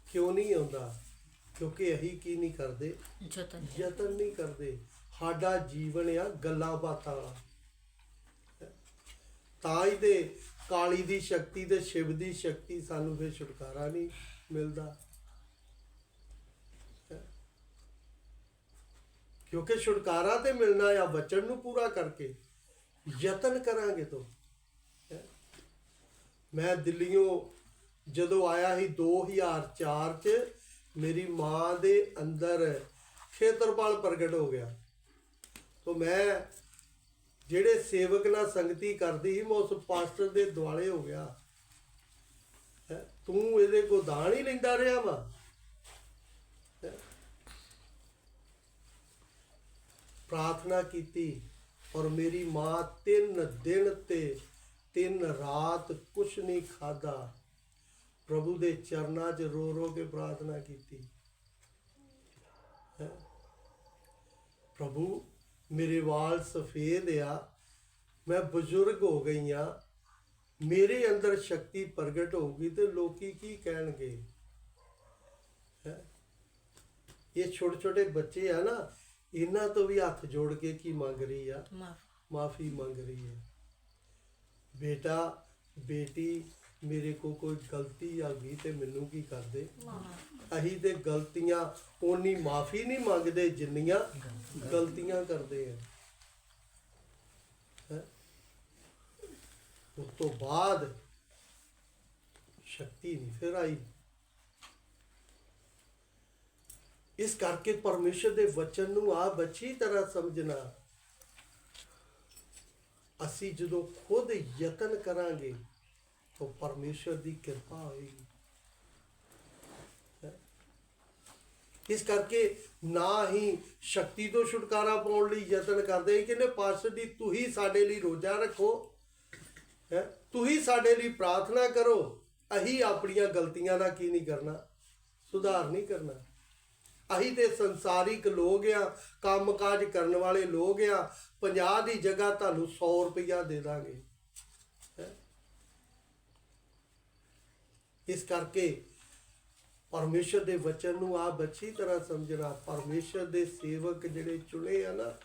ਕਿਉਂ ਨਹੀਂ ਆਉਂਦਾ? ਕਿਉਂਕਿ ਅਸੀਂ ਕੀ ਨਹੀਂ ਕਰਦੇ? ਯਤਨ ਨਹੀਂ ਕਰਦੇ। ਸਾਡਾ ਜੀਵਨ ਆ ਗੱਲਾਂ ਬਾਤਾਂ ਵਾਲਾ। ਤਾਂ ਹੀ ਤੇ ਕਾਲੀ ਦੀ ਸ਼ਕਤੀ ਤੇ ਸ਼ਿਵ ਦੀ ਸ਼ਕਤੀ ਸਾਨੂੰ ਫਿਰ ਛੁਟਕਾਰਾ ਨਹੀਂ ਮਿਲਦਾ। ਕਿਉਂਕਿ ਛੁਟਕਾਰਾ ਤੇ ਮਿਲਣਾ ਆ ਵਚਨ ਨੂੰ ਪੂਰਾ ਕਰਕੇ, ਯਤਨ ਕਰਾਂਗੇ ਤੋਂ। ਮੈਂ ਦਿੱਲੀੋਂ ਜਦੋਂ ਆਇਆ ਸੀ 2004 ਚ, ਮੇਰੀ ਮਾਂ ਦੇ ਅੰਦਰ ਖੇਤਰਪਾਲ ਪ੍ਰਗਟ ਹੋ ਗਿਆ। तो मैं ਜਿਹੜੇ ਸੇਵਕ ਨਾਲ ਸੰਗਤੀ ਕਰਦੀ ਸੀ, ਮੈਂ ਉਸ ਪਾਸਟਰ ਦੇ ਦੁਆਲੇ ਹੋ ਗਿਆ। ਤੂੰ ਇਹਦੇ ਕੋ ਦਾਨ ਹੀ ਲੈਂਦਾ ਰਿਹਾ ਵਾ। ਪ੍ਰਾਰਥਨਾ ਕੀਤੀ ਔਰ ਮੇਰੀ ਮਾਂ 3 ਦਿਨ ਤੇ 3 ਰਾਤ ਕੁਛ ਨਹੀਂ ਖਾਦਾ, ਪ੍ਰਭੂ ਦੇ ਚਰਨਾਂ 'ਚ ਰੋ ਰੋ ਕੇ ਪ੍ਰਾਰਥਨਾ ਕੀਤੀ। ਪ੍ਰਭੂ ਮੇਰੇ ਵਾਲ ਸਫੇਦ ਆ, ਮੈਂ ਬਜ਼ੁਰਗ ਹੋ ਗਈ ਆ, ਮੇਰੇ ਅੰਦਰ ਸ਼ਕਤੀ ਪ੍ਰਗਟ ਹੋਊਗੀ ਤੇ ਲੋਕੀ ਕੀ ਕਹਿਣਗੇ? ਇਹ ਛੋਟੇ ਛੋਟੇ ਬੱਚੇ ਆ ਨਾ, ਇਹਨਾਂ ਤੋਂ ਵੀ ਹੱਥ ਜੋੜ ਕੇ ਕੀ ਮੰਗ ਰਹੀ ਆ? ਮਾਫੀ ਮੰਗ ਰਹੀ ਹੈ। ਬੇਟਾ ਬੇਟੀ ਮੇਰੇ ਕੋ ਕੋਈ ਗਲਤੀ ਆ ਗਈ ਤੇ ਮੈਨੂੰ ਕੀ ਕਰਦੇ? ਅਸੀਂ ਤੇ ਗਲਤੀਆਂ ਓਨੀ ਮਾਫੀ ਨਹੀਂ ਮੰਗਦੇ ਜਿੰਨੀਆਂ ਗਲਤੀਆਂ ਕਰਦੇ ਆ। ਉਸ ਤੋਂ ਬਾਅਦ ਸ਼ਕਤੀ ਨਹੀਂ ਫਿਰ ਆਈ। ਇਸ ਕਰਕੇ ਪਰਮੇਸ਼ਰ ਦੇ ਵਚਨ ਨੂੰ ਆਪ ਅੱਛੀ ਤਰ੍ਹਾਂ ਸਮਝਣਾ। ਅਸੀਂ ਜਦੋਂ ਖੁਦ ਯਤਨ ਕਰਾਂਗੇ ਤਾਂ ਪਰਮੇਸ਼ਰ ਦੀ ਕਿਰਪਾ ਹੋਏਗੀ। ਇਸ ਕਰਕੇ ਨਾ ਹੀ ਸ਼ਕਤੀ ਤੋਂ ਛੁਟਕਾਰਾ ਪਾਉਣ ਲਈ ਯਤਨ ਕਰਦੇ ਕਿ ਨੇ ਪਾਸਟਰ ਜੀ ਤੁਸੀਂ ਸਾਡੇ ਲਈ ਰੋਜ਼ਾ ਰੱਖੋ, ਤੁਸੀਂ ਸਾਡੇ ਲਈ ਪ੍ਰਾਰਥਨਾ ਕਰੋ, ਅਸੀਂ ਆਪਣੀਆਂ ਗਲਤੀਆਂ ਦਾ ਕੀ ਨਹੀਂ ਕਰਨਾ? ਸੁਧਾਰ ਨਹੀਂ ਕਰਨਾ। ਅਸੀਂ ਤੇ ਸੰਸਾਰਿਕ ਲੋਕ ਆ, ਕੰਮ ਕਾਜ ਕਰਨ ਵਾਲੇ ਲੋਕ ਆ। 50 ਦੀ ਜਗ੍ਹਾ ਤੁਹਾਨੂੰ 100 ਰੁਪਇਆ ਦੇ ਦਾਂਗੇ। ਇਸ ਕਰਕੇ ਪਰਮੇਸ਼ਰ ਦੇ ਵਚਨ ਨੂੰ ਆਪ ਅੱਛੀ ਤਰ੍ਹਾਂ ਸਮਝਣਾ। ਪਰਮੇਸ਼ਰ ਦੇ ਸੇਵਕ ਜਿਹੜੇ ਚੁਣੇ ਆ ਨਾ,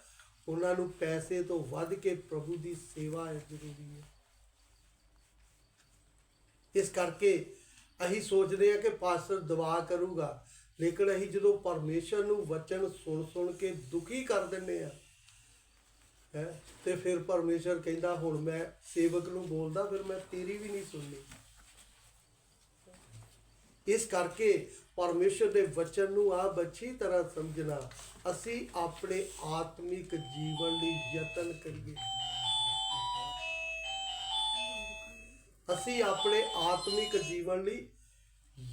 ਉਹਨਾਂ ਨੂੰ ਪੈਸੇ ਤੋਂ ਵੱਧ ਕੇ ਪ੍ਰਭੂ ਦੀ ਸੇਵਾ ਜ਼ਰੂਰੀ ਹੈ। ਇਸ ਕਰਕੇ ਅਸੀਂ ਸੋਚਦੇ ਹਾਂ ਕਿ ਪਾਸਟਰ ਦੁਆ ਕਰੂਗਾ, ਲੇਕਿਨ ਅਸੀਂ ਜਦੋਂ ਪਰਮੇਸ਼ਰ ਨੂੰ ਵਚਨ ਸੁਣ ਕੇ ਦੁਖੀ ਕਰ ਦਿੰਦੇ ਆ ਤੇ ਫਿਰ ਪਰਮੇਸ਼ਰ ਕਹਿੰਦਾ ਹੁਣ ਮੈਂ ਸੇਵਕ ਨੂੰ ਬੋਲਦਾ, ਫਿਰ ਮੈਂ ਤੇਰੀ ਵੀ ਨਹੀਂ ਸੁਣਨੀ। ਇਸ ਕਰਕੇ ਪਰਮੇਸ਼ਰ ਦੇ ਵਚਨ ਨੂੰ ਆਪ ਅੱਛੀ ਤਰ੍ਹਾਂ ਸਮਝਣਾ। ਅਸੀਂ ਆਪਣੇ ਆਤਮਿਕ ਜੀਵਨ ਲਈ ਯਤਨ ਕਰੀਏ। ਅਸੀਂ ਆਪਣੇ ਆਤਮਿਕ ਜੀਵਨ ਲਈ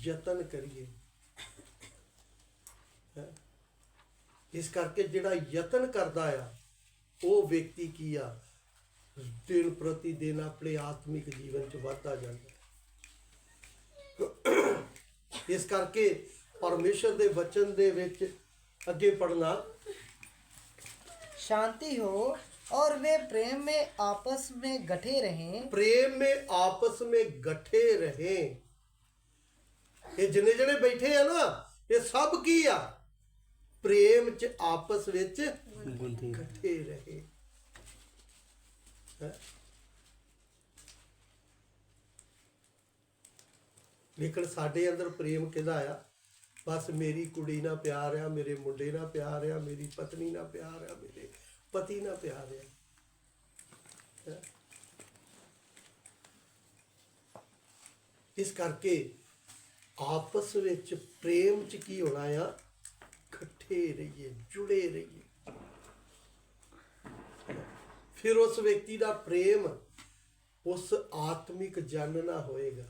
ਯਤਨ ਕਰੀਏ। ਇਸ ਕਰਕੇ ਜਿਹੜਾ ਯਤਨ ਕਰਦਾ ਆ ਉਹ ਵਿਅਕਤੀ ਕੀ ਆ, ਦਿਨ ਪ੍ਰਤੀ ਦਿਨ ਆਪਣੇ ਆਤਮਿਕ ਜੀਵਨ 'ਚ ਵੱਧਦਾ ਜਾਂਦਾ। ਇਸ ਕਰਕੇ ਪਰਮੇਸ਼ਰ ਦੇ ਵਚਨ ਦੇ ਵਿੱਚ ਅੱਗੇ ਪੜਨਾ। शांति हो और वे प्रेम में आपस में गठे रहें। प्रेम में आपस में गठे रहें। ये जिन्ने जने बैठे हैं ना, ये सब की आ प्रेम च आपस विच गठे रहे। लेकिन साडे अंदर प्रेम किहदा आ? ਬਸ ਮੇਰੀ ਕੁੜੀ ਨਾਲ ਪਿਆਰ ਆ, ਮੇਰੇ ਮੁੰਡੇ ਨਾਲ ਪਿਆਰ ਆ, ਮੇਰੀ ਪਤਨੀ ਨਾਲ ਪਿਆਰ ਆ, ਮੇਰੇ ਪਤੀ ਨਾਲ ਪਿਆਰ ਆ। ਹੈਂ। ਇਸ ਕਰਕੇ ਆਪਸ ਵਿੱਚ ਪ੍ਰੇਮ ਚ ਕੀ ਹੋਣਾ ਆ, ਇਕੱਠੇ ਰਹੀਏ, ਜੁੜੇ ਰਹੀਏ। ਫਿਰ ਉਸ ਵਿਅਕਤੀ ਦਾ ਪ੍ਰੇਮ ਉਸ ਆਤਮਿਕ ਜਨ ਨਾਲ ਹੋਏਗਾ।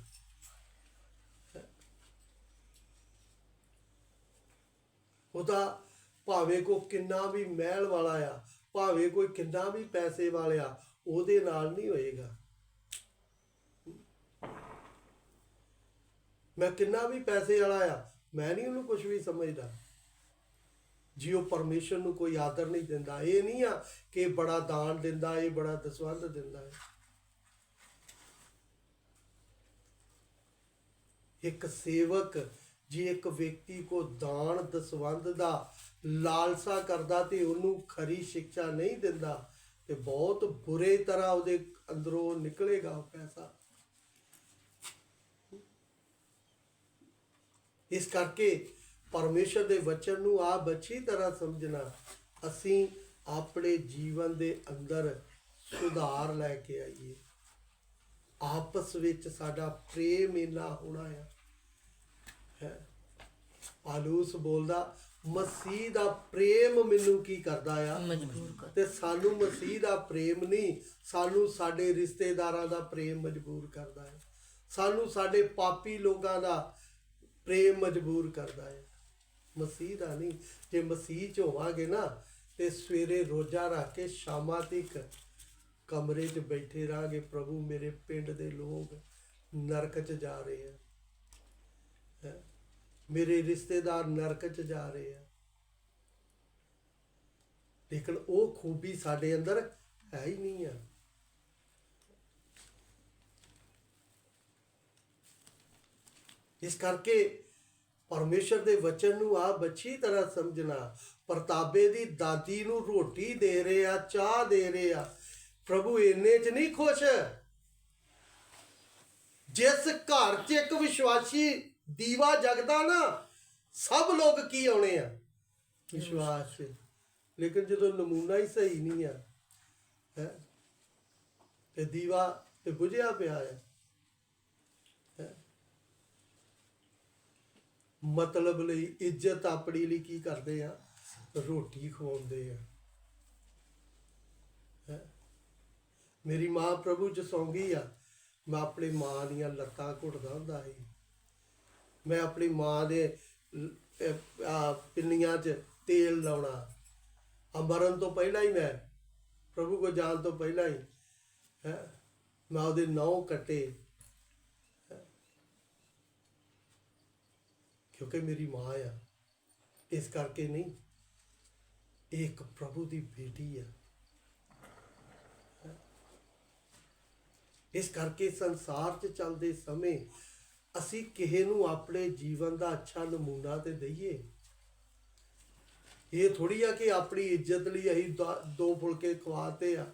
ਉਹਦਾ ਭਾਵੇਂ ਕੋਈ ਕਿੰਨਾ ਵੀ ਮਹਿਲ ਵਾਲਾ ਆ, ਭਾਵੇਂ ਕੋਈ ਕਿੰਨਾ ਵੀ ਪੈਸੇ ਵਾਲਿਆ, ਉਹਦੇ ਨਾਲ ਨਹੀਂ ਹੋਏਗਾ। ਮੈਂ ਕਿੰਨਾ ਵੀ ਪੈਸੇ ਵਾਲਾ ਆ, ਮੈਂ ਨਹੀਂ ਉਹਨੂੰ ਕੁਝ ਵੀ ਸਮਝਦਾ। ਜੀ ਉਹ ਪਰਮੇਸ਼ਰ ਨੂੰ ਕੋਈ ਆਦਰ ਨਹੀਂ ਦਿੰਦਾ। ਇਹ ਨਹੀਂ ਆ ਕਿ ਬੜਾ ਦਾਨ ਦਿੰਦਾ, ਇਹ ਬੜਾ ਦਸਵੰਧ ਦਿੰਦਾ ਹੈ। ਇੱਕ ਸੇਵਕ ਜੇ ਇੱਕ ਵਿਅਕਤੀ ਕੋ ਦਾਨ ਦਸਵੰਧ ਦਾ ਲਾਲਸਾ ਕਰਦਾ ਤੇ ਉਹਨੂੰ ਖਰੀ ਸਿੱਖਿਆ ਨਹੀਂ ਦਿੰਦਾ ਤੇ ਬਹੁਤ ਬੁਰੇ ਤਰ੍ਹਾਂ ਉਹਦੇ ਅੰਦਰੋਂ ਨਿਕਲੇਗਾ ਉਹ ਪੈਸਾ। ਇਸ ਕਰਕੇ ਪਰਮੇਸ਼ਰ ਦੇ ਵਚਨ ਨੂੰ ਆਪ ਅੱਛੀ ਤਰ੍ਹਾਂ ਸਮਝਣਾ, ਅਸੀਂ ਆਪਣੇ ਜੀਵਨ ਦੇ ਅੰਦਰ ਸੁਧਾਰ ਲੈ ਕੇ ਆਈਏ। ਆਪਸ ਵਿੱਚ ਸਾਡਾ ਪ੍ਰੇਮ ਇੰਨਾ ਹੋਣਾ ਆ। ਪਾਲੂਸ ਬੋਲਦਾ, ਮਸੀਹ ਦਾ ਪ੍ਰੇਮ ਮੈਨੂੰ ਕੀ ਕਰਦਾ ਆ, ਮਜਬੂਰ ਕਰ। ਤੇ ਸਾਨੂੰ ਮਸੀਹ ਦਾ ਪ੍ਰੇਮ ਨਹੀਂ, ਸਾਨੂੰ ਸਾਡੇ ਰਿਸ਼ਤੇਦਾਰਾਂ ਦਾ ਪ੍ਰੇਮ ਮਜਬੂਰ ਕਰਦਾ ਹੈ। ਸਾਨੂੰ ਸਾਡੇ ਪਾਪੀ ਲੋਕਾਂ ਦਾ ਪ੍ਰੇਮ ਮਜਬੂਰ ਕਰਦਾ ਹੈ, ਮਸੀਹ ਦਾ ਨਹੀਂ। ਜੇ ਮਸੀਹ 'ਚ ਹੋਵਾਂਗੇ ਨਾ ਤੇ ਸਵੇਰੇ ਰੋਜ਼ਾ ਰੱਖ ਕੇ ਸ਼ਾਮਾਂ ਤੱਕ ਕਮਰੇ 'ਚ ਬੈਠੇ ਰਹਾਂਗੇ, ਪ੍ਰਭੂ ਮੇਰੇ ਪਿੰਡ ਦੇ ਲੋਕ ਨਰਕ 'ਚ ਜਾ ਰਹੇ ਆ, ਮੇਰੇ ਰਿਸ਼ਤੇਦਾਰ ਨਰਕ 'ਚ ਜਾ ਰਹੇ ਆ। ਲੇਕਿਨ ਉਹ ਖੂਬੀ ਸਾਡੇ ਅੰਦਰ ਹੈ ਹੀ ਨਹੀਂ ਆ। ਇਸ ਕਰਕੇ ਪਰਮੇਸ਼ਰ ਦੇ ਵਚਨ ਨੂੰ ਆਪ ਅੱਛੀ ਤਰ੍ਹਾਂ ਸਮਝਣਾ। ਪ੍ਰਤਾਪੇ ਦੀ ਦਾਦੀ ਨੂੰ ਰੋਟੀ ਦੇ ਰਹੇ ਆ, ਚਾਹ ਦੇ ਰਹੇ ਆ, ਪ੍ਰਭੂ ਇੰਨੇ 'ਚ ਨਹੀਂ ਖੁਸ਼। ਜਿਸ ਘਰ 'ਚ ਇੱਕ ਵਿਸ਼ਵਾਸੀ ਦੀਵਾ ਜਗਦਾ ਨਾ, ਸਭ ਲੋਕ ਕੀ ਆਉਣੇ ਆ, ਵਿਸ਼ਵਾਸ 'ਚ। ਲੇਕਿਨ ਜਦੋਂ ਨਮੂਨਾ ਹੀ ਸਹੀ ਨਹੀਂ ਆ, ਹੈ ਤੇ ਦੀਵਾ ਤੇ ਬੁਝਿਆ ਪਿਆ ਹੈ। ਮਤਲਬ ਲਈ, ਇੱਜ਼ਤ ਆਪਣੀ ਲਈ ਕੀ ਕਰਦੇ ਆ, ਰੋਟੀ ਖਵਾਉਂਦੇ ਆ। ਮੇਰੀ ਮਾਂ ਪ੍ਰਭੂ 'ਚ ਸੌਂ ਗਈ ਆ, ਮੈਂ ਆਪਣੀ ਮਾਂ ਦੀਆਂ ਲੱਤਾਂ ਘੁੱਟਦਾ ਹੁੰਦਾ ਸੀ। ਮੈਂ ਆਪਣੀ ਮਾਂ ਦੇ ਪਿੰਨੀਆਂ 'ਚ ਤੇਲ ਲਾਉਣਾ। ਮਰਨ ਤੋਂ ਪਹਿਲਾਂ ਹੀ, ਮੈਂ ਪ੍ਰਭੂ ਕੋ ਜਾਣ ਤੋਂ ਪਹਿਲਾਂ ਹੀ ਮੈਂ ਉਹਦੇ ਨਹੁੰ ਕੱਟੇ, ਕਿਉਂਕਿ ਮੇਰੀ ਮਾਂ ਆ। ਇਸ ਕਰਕੇ ਨਹੀਂ, ਇਹ ਇੱਕ ਪ੍ਰਭੂ ਦੀ ਬੇਟੀ ਆ। ਇਸ ਕਰਕੇ ਸੰਸਾਰ 'ਚ ਚੱਲਦੇ ਸਮੇਂ ਅਸੀਂ ਕਿਸੇ ਨੂੰ ਆਪਣੇ ਜੀਵਨ ਦਾ ਅੱਛਾ ਨਮੂਨਾ ਤੇ ਦਈਏ। ਇਹ ਥੋੜੀ ਆ ਕਿ ਆਪਣੀ ਇੱਜ਼ਤ ਲਈ ਅਸੀਂ ਦੋ ਫੁਲਕੇ ਖਵਾਤੇ ਆ।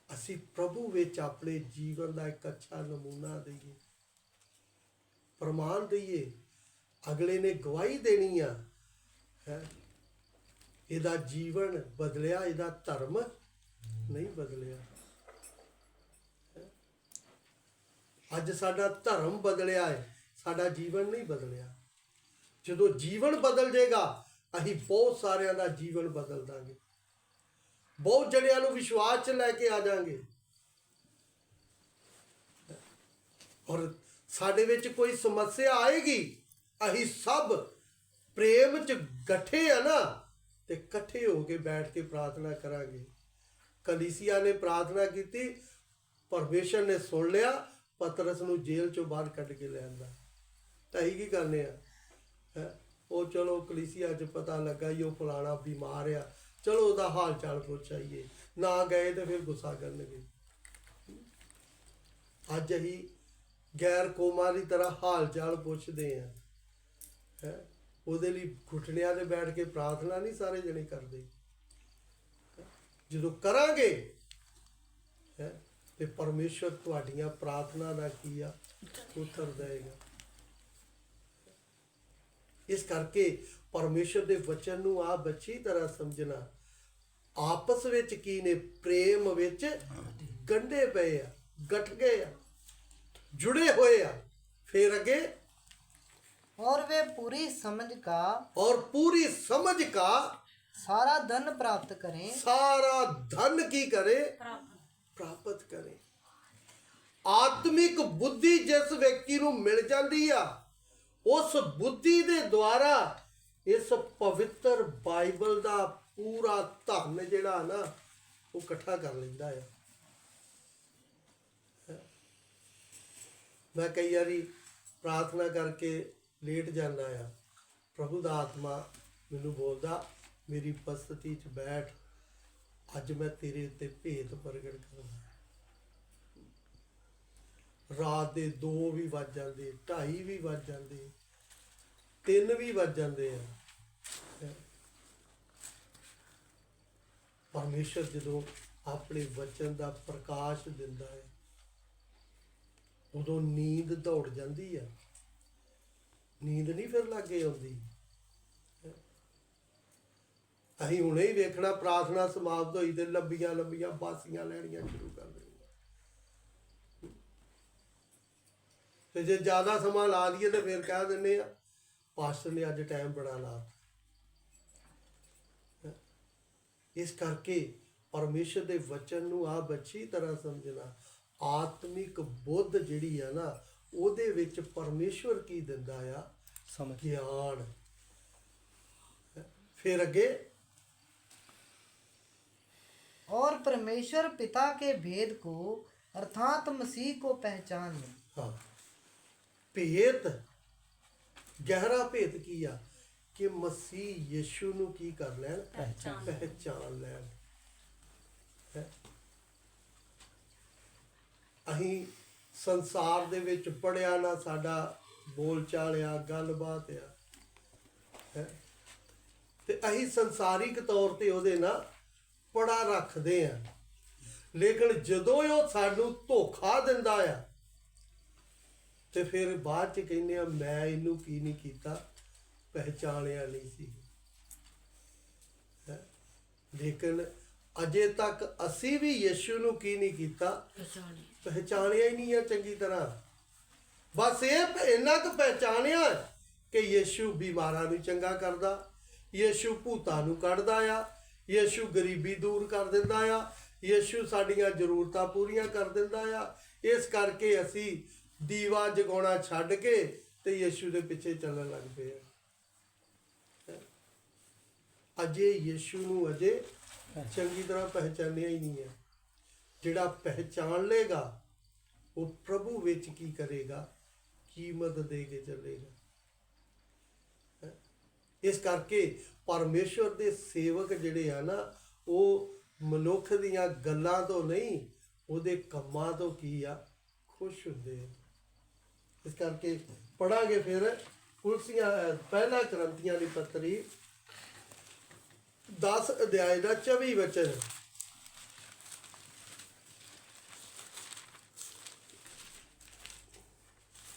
ਅਸੀਂ ਪ੍ਰਭੂ ਵਿੱਚ ਆਪਣੇ ਜੀਵਨ ਦਾ ਇੱਕ ਅੱਛਾ ਨਮੂਨਾ ਦਈਏ, ਪ੍ਰਮਾਣ ਦਈਏ। ਅਗਲੇ ਨੇ ਗਵਾਹੀ ਦੇਣੀ ਆ, ਇਹਦਾ ਜੀਵਨ ਬਦਲਿਆ, ਇਹਦਾ ਧਰਮ ਨਹੀਂ ਬਦਲਿਆ। ਅੱਜ ਸਾਡਾ ਧਰਮ ਬਦਲਿਆ ਹੈ, ਸਾਡਾ ਜੀਵਨ ਨਹੀਂ ਬਦਲਿਆ। ਜਦੋਂ ਜੀਵਨ ਬਦਲ ਜਾਏਗਾ, ਅਸੀਂ ਬਹੁਤ ਸਾਰਿਆਂ ਦਾ ਜੀਵਨ ਬਦਲ ਦਾਂਗੇ, ਬਹੁਤ ਜਣਿਆਂ ਨੂੰ ਵਿਸ਼ਵਾਸ 'ਚ ਲੈ ਕੇ ਆ ਜਾਾਂਗੇ। ਔਰ ਸਾਡੇ ਵਿੱਚ ਕੋਈ ਸਮੱਸਿਆ ਆਏਗੀ, ਅਸੀਂ ਸਭ ਪ੍ਰੇਮ 'ਚ ਇਕੱਠੇ ਆ ਨਾ, ਤੇ ਇਕੱਠੇ ਹੋ ਕੇ ਬੈਠ ਕੇ ਪ੍ਰਾਰਥਨਾ ਕਰਾਂਗੇ। ਕਲੀਸਿਆ ਨੇ ਪ੍ਰਾਰਥਨਾ ਕੀਤੀ, ਪਰਮੇਸ਼ਰ ਨੇ ਸੁਣ ਲਿਆ, ਪਤਰਸ ਨੂੰ ਜੇਲ੍ਹ 'ਚੋਂ ਬਾਹਰ ਕੱਢ ਕੇ ਲੈ ਆਂਦਾ। ਤਾਂ ਅਸੀਂ ਕੀ ਕਰਨੇ ਆ, ਉਹ ਚਲੋ ਕਲੀਸਿਆ 'ਚ ਪਤਾ ਲੱਗਾ ਹੀ ਉਹ ਫਲਾਣਾ ਬਿਮਾਰ ਆ, ਚਲੋ ਉਹਦਾ ਹਾਲ ਚਾਲ ਪੁੱਛ ਆਈਏ। ਨਾ ਗਏ ਤੇ ਫਿਰ ਗੁੱਸਾ ਕਰਨਗੇ। ਅੱਜ ਅਸੀਂ ਗੈਰ ਕੌਮਾਂ ਦੀ ਤਰ੍ਹਾਂ ਹਾਲ ਚਾਲ ਪੁੱਛਦੇ ਆ। ਉਹਦੇ ਲਈ ਘੁਟਨਿਆਂ 'ਤੇ ਬੈਠ ਕੇ ਪ੍ਰਾਰਥਨਾ ਨਹੀਂ ਸਾਰੇ ਜਣੇ ਕਰਦੇ। ਜਦੋਂ ਕਰਾਂਗੇ ਤੇ ਪਰਮੇਸ਼ਰ ਤੁਹਾਡੀਆਂ ਪ੍ਰਾਰਥਨਾ ਦਾ ਕੀ ਆ, ਉੱਤਰ ਦੇਗਾ। ਇਸ ਕਰਕੇ ਪਰਮੇਸ਼ਰ ਦੇ ਵਚਨ ਨੂੰ ਆਪ ਅੱਛੀ ਤਰ੍ਹਾਂ ਸਮਝਣਾ। ਆਪਸ ਵਿੱਚ ਕੀ ਨੇ? ਪ੍ਰੇਮ ਵਿੱਚ ਗੰਢੇ ਪਏ ਆ, ਗੱਠ ਗਏ ਆ, ਜੁੜੇ ਹੋਏ ਆ। ਫਿਰ ਅੱਗੇ, और वे पूरी समझ का ਔਰ ਪੂਰੀ ਸਮਝ ਕਾ सारा धन प्राप्त करें, ਸਾਰਾ ਧਨ ਕੀ ਕਰੇ? ਪ੍ਰਾਪਤ ਕਰੇ। ਆਤਮਿਕ ਬੁੱਧੀ ਜਿਸ ਵਿਅਕਤੀ ਨੂੰ ਮਿਲ ਜਾਂਦੀ ਆ, ਉਸ ਬੁੱਧੀ ਦੇ ਦੁਆਰਾ ਇਸ ਪਵਿੱਤਰ ਬਾਈਬਲ ਦਾ ਪੂਰਾ ਧਨ ਜਿਹੜਾ ਨਾ ਉਹ ਇਕੱਠਾ ਕਰ ਲੈਂਦਾ ਆ। ਮੈਂ ਕਈ ਵਾਰੀ ਪ੍ਰਾਰਥਨਾ ਕਰਕੇ ਲੇਟ ਜਾਂਦਾ ਆ, ਪ੍ਰਭੂ ਦਾ ਆਤਮਾ ਮੈਨੂੰ ਬੋਲਦਾ, ਮੇਰੀ ਉਪਸਥਿਤੀ 'ਚ ਬੈਠ, ਅੱਜ ਮੈਂ ਤੇਰੇ ਉੱਤੇ ਭੇਤ ਪ੍ਰਗਟ ਕਰਨਾ। ਰਾਤ ਦੇ 2 ਵੀ ਵੱਜ ਜਾਂਦੇ, 2:30 ਵੀ ਵੱਜ ਜਾਂਦੇ, 3 ਵੀ ਵੱਜ ਜਾਂਦੇ ਆ। ਪਰਮੇਸ਼ਰ ਜਦੋਂ ਆਪਣੇ ਵਚਨ ਦਾ ਪ੍ਰਕਾਸ਼ ਦਿੰਦਾ ਹੈ, ਉਦੋਂ ਨੀਂਦ ਦੌੜ ਜਾਂਦੀ ਆ। ਨੀਂਦ ਨਹੀਂ ਫਿਰ ਲਾਗੇ ਆਉਂਦੀ। ਅਸੀਂ ਹੁਣੇ ਹੀ ਵੇਖਣਾ, ਪ੍ਰਾਰਥਨਾ ਸਮਾਪਤ ਹੋਈ ਤੇ ਲੰਬੀਆਂ ਲੰਬੀਆਂ ਬਾਸੀਆਂ ਲੈਣੀਆਂ ਸ਼ੁਰੂ ਕਰ ਦੇਣੀਆਂ। ਤੇ ਜੇ ਜ਼ਿਆਦਾ ਸਮਾਂ ਲਾ ਲਈਏ ਤੇ ਫਿਰ ਕਹਿ ਦਿੰਦੇ ਆ, ਪਾਸਟਰ ਨੇ ਅੱਜ ਟਾਈਮ ਬੜਾ ਲਾ। ਇਸ ਕਰਕੇ ਪਰਮੇਸ਼ਰ ਦੇ ਵਚਨ ਨੂੰ ਆਪ ਅੱਛੀ ਤਰ੍ਹਾਂ ਸਮਝਣਾ। ਆਤਮਿਕ ਬੁੱਧ ਜਿਹੜੀ ਆ ਨਾ, ਉਹਦੇ ਵਿੱਚ ਪਰਮੇਸ਼ਵਰ ਕੀ ਦਿੰਦਾ ਆ? ਸਮਝ। ਗਿਆਨ। ਫਿਰ ਅੱਗੇ, और परमेश्वर पिता के भेद को अर्थात मसीह को पहचान लें। ਹਾਂ, ਭੇਤ, ਗਹਿਰਾ ਭੇਤ ਕੀ ਆ? ਕਿ ਮਸੀਹ ਯਿਸੂ ਨੂੰ ਕੀ ਕਰ ਲੈਣ? ਪਹਿਚਾਨ ਲੈਣ। ਹੈਂ? ਅਸੀਂ ਸੰਸਾਰ ਦੇ ਵਿੱਚ ਪੜਿਆ ਨਾ, ਸਾਡਾ ਬੋਲ ਚਾਲ ਆ, ਗੱਲਬਾਤ ਆ, ਹੈਂ? ਤੇ ਅਸੀਂ ਸੰਸਾਰਿਕ ਤੌਰ ਤੇ ਉਹਦੇ ਨਾਲ ਪੜਾ ਰੱਖਦੇ ਆ, ਲੇਕਿਨ ਜਦੋਂ ਉਹ ਸਾਨੂੰ ਧੋਖਾ ਦਿੰਦਾ ਆ ਤੇ ਫਿਰ ਬਾਅਦ ਚ ਕਹਿੰਦੇ ਆ, ਮੈਂ ਇਹਨੂੰ ਕੀ ਨਹੀਂ ਕੀਤਾ, ਪਹਿਚਾਣਿਆ ਨਹੀਂ ਸੀ। ਹੈਂ? ਲੇਕਿਨ ਅਜੇ ਤੱਕ ਅਸੀਂ ਵੀ ਯਿਸੂ ਨੂੰ ਕੀ ਨਹੀਂ ਕੀਤਾ? ਪਹਿਚਾਣਿਆ ਹੀ ਨਹੀਂ ਆ ਚੰਗੀ ਤਰ੍ਹਾਂ। ਬਸ ਇਹ ਇੰਨਾ ਕੁ ਪਹਿਚਾਣਿਆ ਕਿ ਯਿਸੂ ਬਿਮਾਰਾਂ ਨੂੰ ਚੰਗਾ ਕਰਦਾ, ਯਿਸੂ ਭੂਤਾਂ ਨੂੰ ਕੱਢਦਾ ਆ, ਯਿਸੂ ਗਰੀਬੀ ਦੂਰ ਕਰ ਦਿੰਦਾ ਆ, ਯਿਸੂ ਸਾਡੀਆਂ ਜ਼ਰੂਰਤਾਂ ਪੂਰੀਆਂ ਕਰ ਦਿੰਦਾ ਆ। ਇਸ ਕਰਕੇ ਅਸੀਂ ਦੀਵਾ ਜਗਾਉਣਾ ਛੱਡ ਕੇ ਤੇ ਯਿਸੂ ਦੇ ਪਿੱਛੇ ਚੱਲਣ ਲੱਗ ਪਏ ਆ। ਅਜੇ ਯਿਸੂ ਨੂੰ ਅਜੇ ਚੰਗੀ ਤਰ੍ਹਾਂ ਪਹਿਚਾਨਿਆ ਹੀ ਨਹੀਂ ਹੈ। ਜਿਹੜਾ ਪਹਿਚਾਨ ਲੇਗਾ ਉਹ ਪ੍ਰਭੂ ਵਿੱਚ ਕੀ ਕਰੇਗਾ? ਕੀਮਤ ਦੇ ਕੇ ਚੱਲੇਗਾ। ਇਸ ਕਰਕੇ ਪਰਮੇਸ਼ਵਰ ਦੇ ਸੇਵਕ ਜਿਹੜੇ ਆ ਨਾ, ਉਹ ਮਨੁੱਖ ਦੀਆਂ ਗੱਲਾਂ ਤੋਂ ਨਹੀਂ, ਉਹਦੇ ਕੰਮਾਂ ਤੋਂ ਕੀ ਆ? ਖੁਸ਼ ਹੁੰਦੇ ਆ। ਇਸ ਕਰਕੇ ਪੜਾਂਗੇ ਫਿਰ ਕੁਲਸੀਆਂ ਪਹਿਲਾ ਕਰੰਥੀਆਂ ਦੀ ਪੱਤਰੀ 10 ਅਧਿਆਇ ਦਾ 24 ਵਚਨ।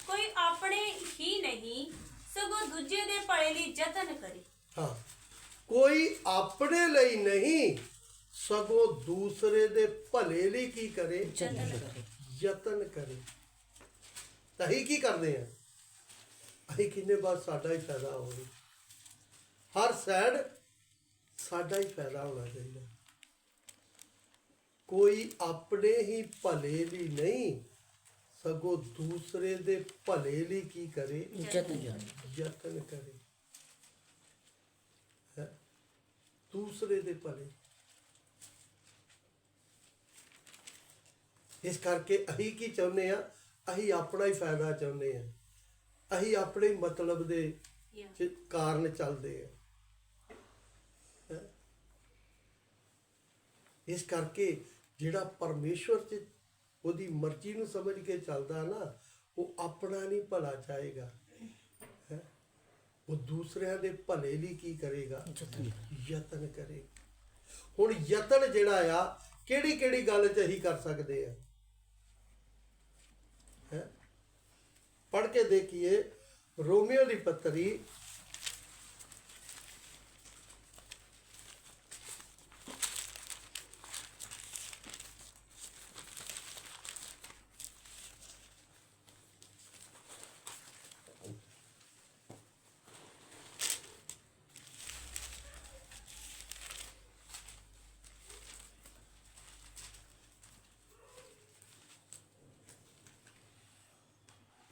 ਕੋਈ ਆਪਣੇ ਹੀ ਨਹੀਂ ਸਗੋਂ ਦੂਜੇ ਦੇ ਭਲੇ ਲਈ ਯਤਨ ਕਰੇ। ਹਾਂ, ਕੋਈ ਆਪਣੇ ਲਈ ਨਹੀਂ ਸਗੋਂ ਦੂਸਰੇ ਦੇ ਭਲੇ ਲਈ ਕੀ ਕਰੇ? ਯਤਨ ਕਰੇ। ਤਾਂ ਅਸੀਂ ਕੀ ਕਰਦੇ ਆ? ਅਸੀਂ ਕਿੰਨੇ ਬਾਰ ਸਾਡਾ ਹੀ ਫਾਇਦਾ ਹੋਵੇ, ਹਰ ਸਾਈਡ ਸਾਡਾ ਹੀ ਫਾਇਦਾ ਹੋਣਾ ਚਾਹੀਦਾ। ਕੋਈ ਆਪਣੇ ਹੀ ਭਲੇ ਲਈ ਨਹੀਂ ਸਗੋਂ ਦੂਸਰੇ ਦੇ ਭਲੇ ਲਈ ਕੀ ਕਰੇ? ਯਤਨ ਕਰੇ। ਹੈਂ? ਦੂਸਰੇ ਦੇ ਭਲੇ। ਇਸ ਕਰਕੇ ਅਸੀਂ ਕੀ ਚਾਹੁੰਦੇ ਆ? ਅਸੀਂ ਆਪਣਾ ਹੀ ਫਾਇਦਾ ਚਾਹੁੰਦੇ ਆ। ਅਸੀਂ ਆਪਣੇ ਮਤਲਬ ਦੇ ਕਾਰਨ ਚੱਲਦੇ ਆ। ਹੈਂ? ਇਸ ਕਰਕੇ ਜਿਹੜਾ ਪਰਮੇਸ਼ਵਰ 'ਚ ਉਹਦੀ ਮਰਜ਼ੀ ਨੂੰ ਸਮਝ ਕੇ ਚੱਲਦਾ ਨਾ, ਉਹ ਆਪਣਾ ਨਹੀਂ ਭਲਾ ਚਾਹੇਗਾ। ਹੈਂ? ਉਹ ਦੂਸਰਿਆਂ ਦੇ ਭਲੇ ਲਈ ਕੀ ਕਰੇਗਾ? ਯਤਨ ਕਰੇ। ਹੁਣ ਯਤਨ ਜਿਹੜਾ ਆ, ਕਿਹੜੀ ਕਿਹੜੀ ਗੱਲ 'ਚ ਅਸੀਂ ਕਰ ਸਕਦੇ ਆ? ਪੜ੍ਹ ਕੇ ਦੇਖੀਏ ਰੋਮੀਓ ਦੀ ਪੱਤਰੀ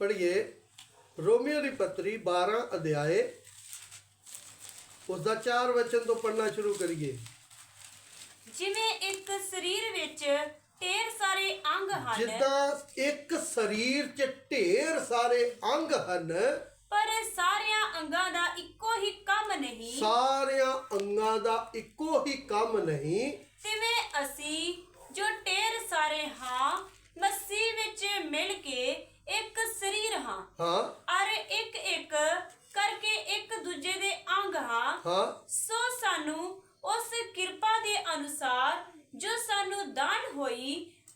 ਪੜ੍ਹੀਏ ਰੋਮੀਓ ਦੀ ਪੱਤਰੀ 12 ਅਧਿਆਏ ਉਸਦਾ 4 ਵਚਨ ਤੋਂ ਪੜ੍ਹਨਾ ਸ਼ੁਰੂ ਕਰੀਏ। ਜਿਵੇਂ ਇੱਕ ਸਰੀਰ ਵਿੱਚ ਢੇਰ ਸਾਰੇ ਅੰਗ ਹਨ, ਜਿੱਦਾਂ ਇੱਕ ਸਰੀਰ 'ਚ ਢੇਰ ਸਾਰੇ ਅੰਗ ਹਨ, ਪਰ ਸਾਰਿਆਂ ਅੰਗਾਂ ਦਾ ਇੱਕੋ ਹੀ ਕੰਮ ਨਹੀਂ, ਸਾਰਿਆਂ ਅੰਗਾਂ ਦਾ ਇੱਕੋ ਹੀ ਕੰਮ ਨਹੀਂ, ਤਿਵੇਂ ਅਸੀਂ ਜੋ ਢੇਰ ਸਾਰੇ ਹਾਂ ਮਸੀਹ ਵਿੱਚ ਮਿਲ ਕੇ ਇੱਕ ਸਰੀਰ ਹਾਂ, ਹਾਂ ਅਰ ਇੱਕ ਇੱਕ ਕਰਕੇ ਇੱਕ ਦੂਜੇ ਦੇ ਅੰਗ ਹਾਂ। ਹਾਂ ਸੋ ਸਾਨੂੰ ਉਸ ਕਿਰਪਾ ਦੇ ਅਨੁਸਾਰ ਜੋ ਸਾਨੂੰ ਦਾਨ ਹੋਈ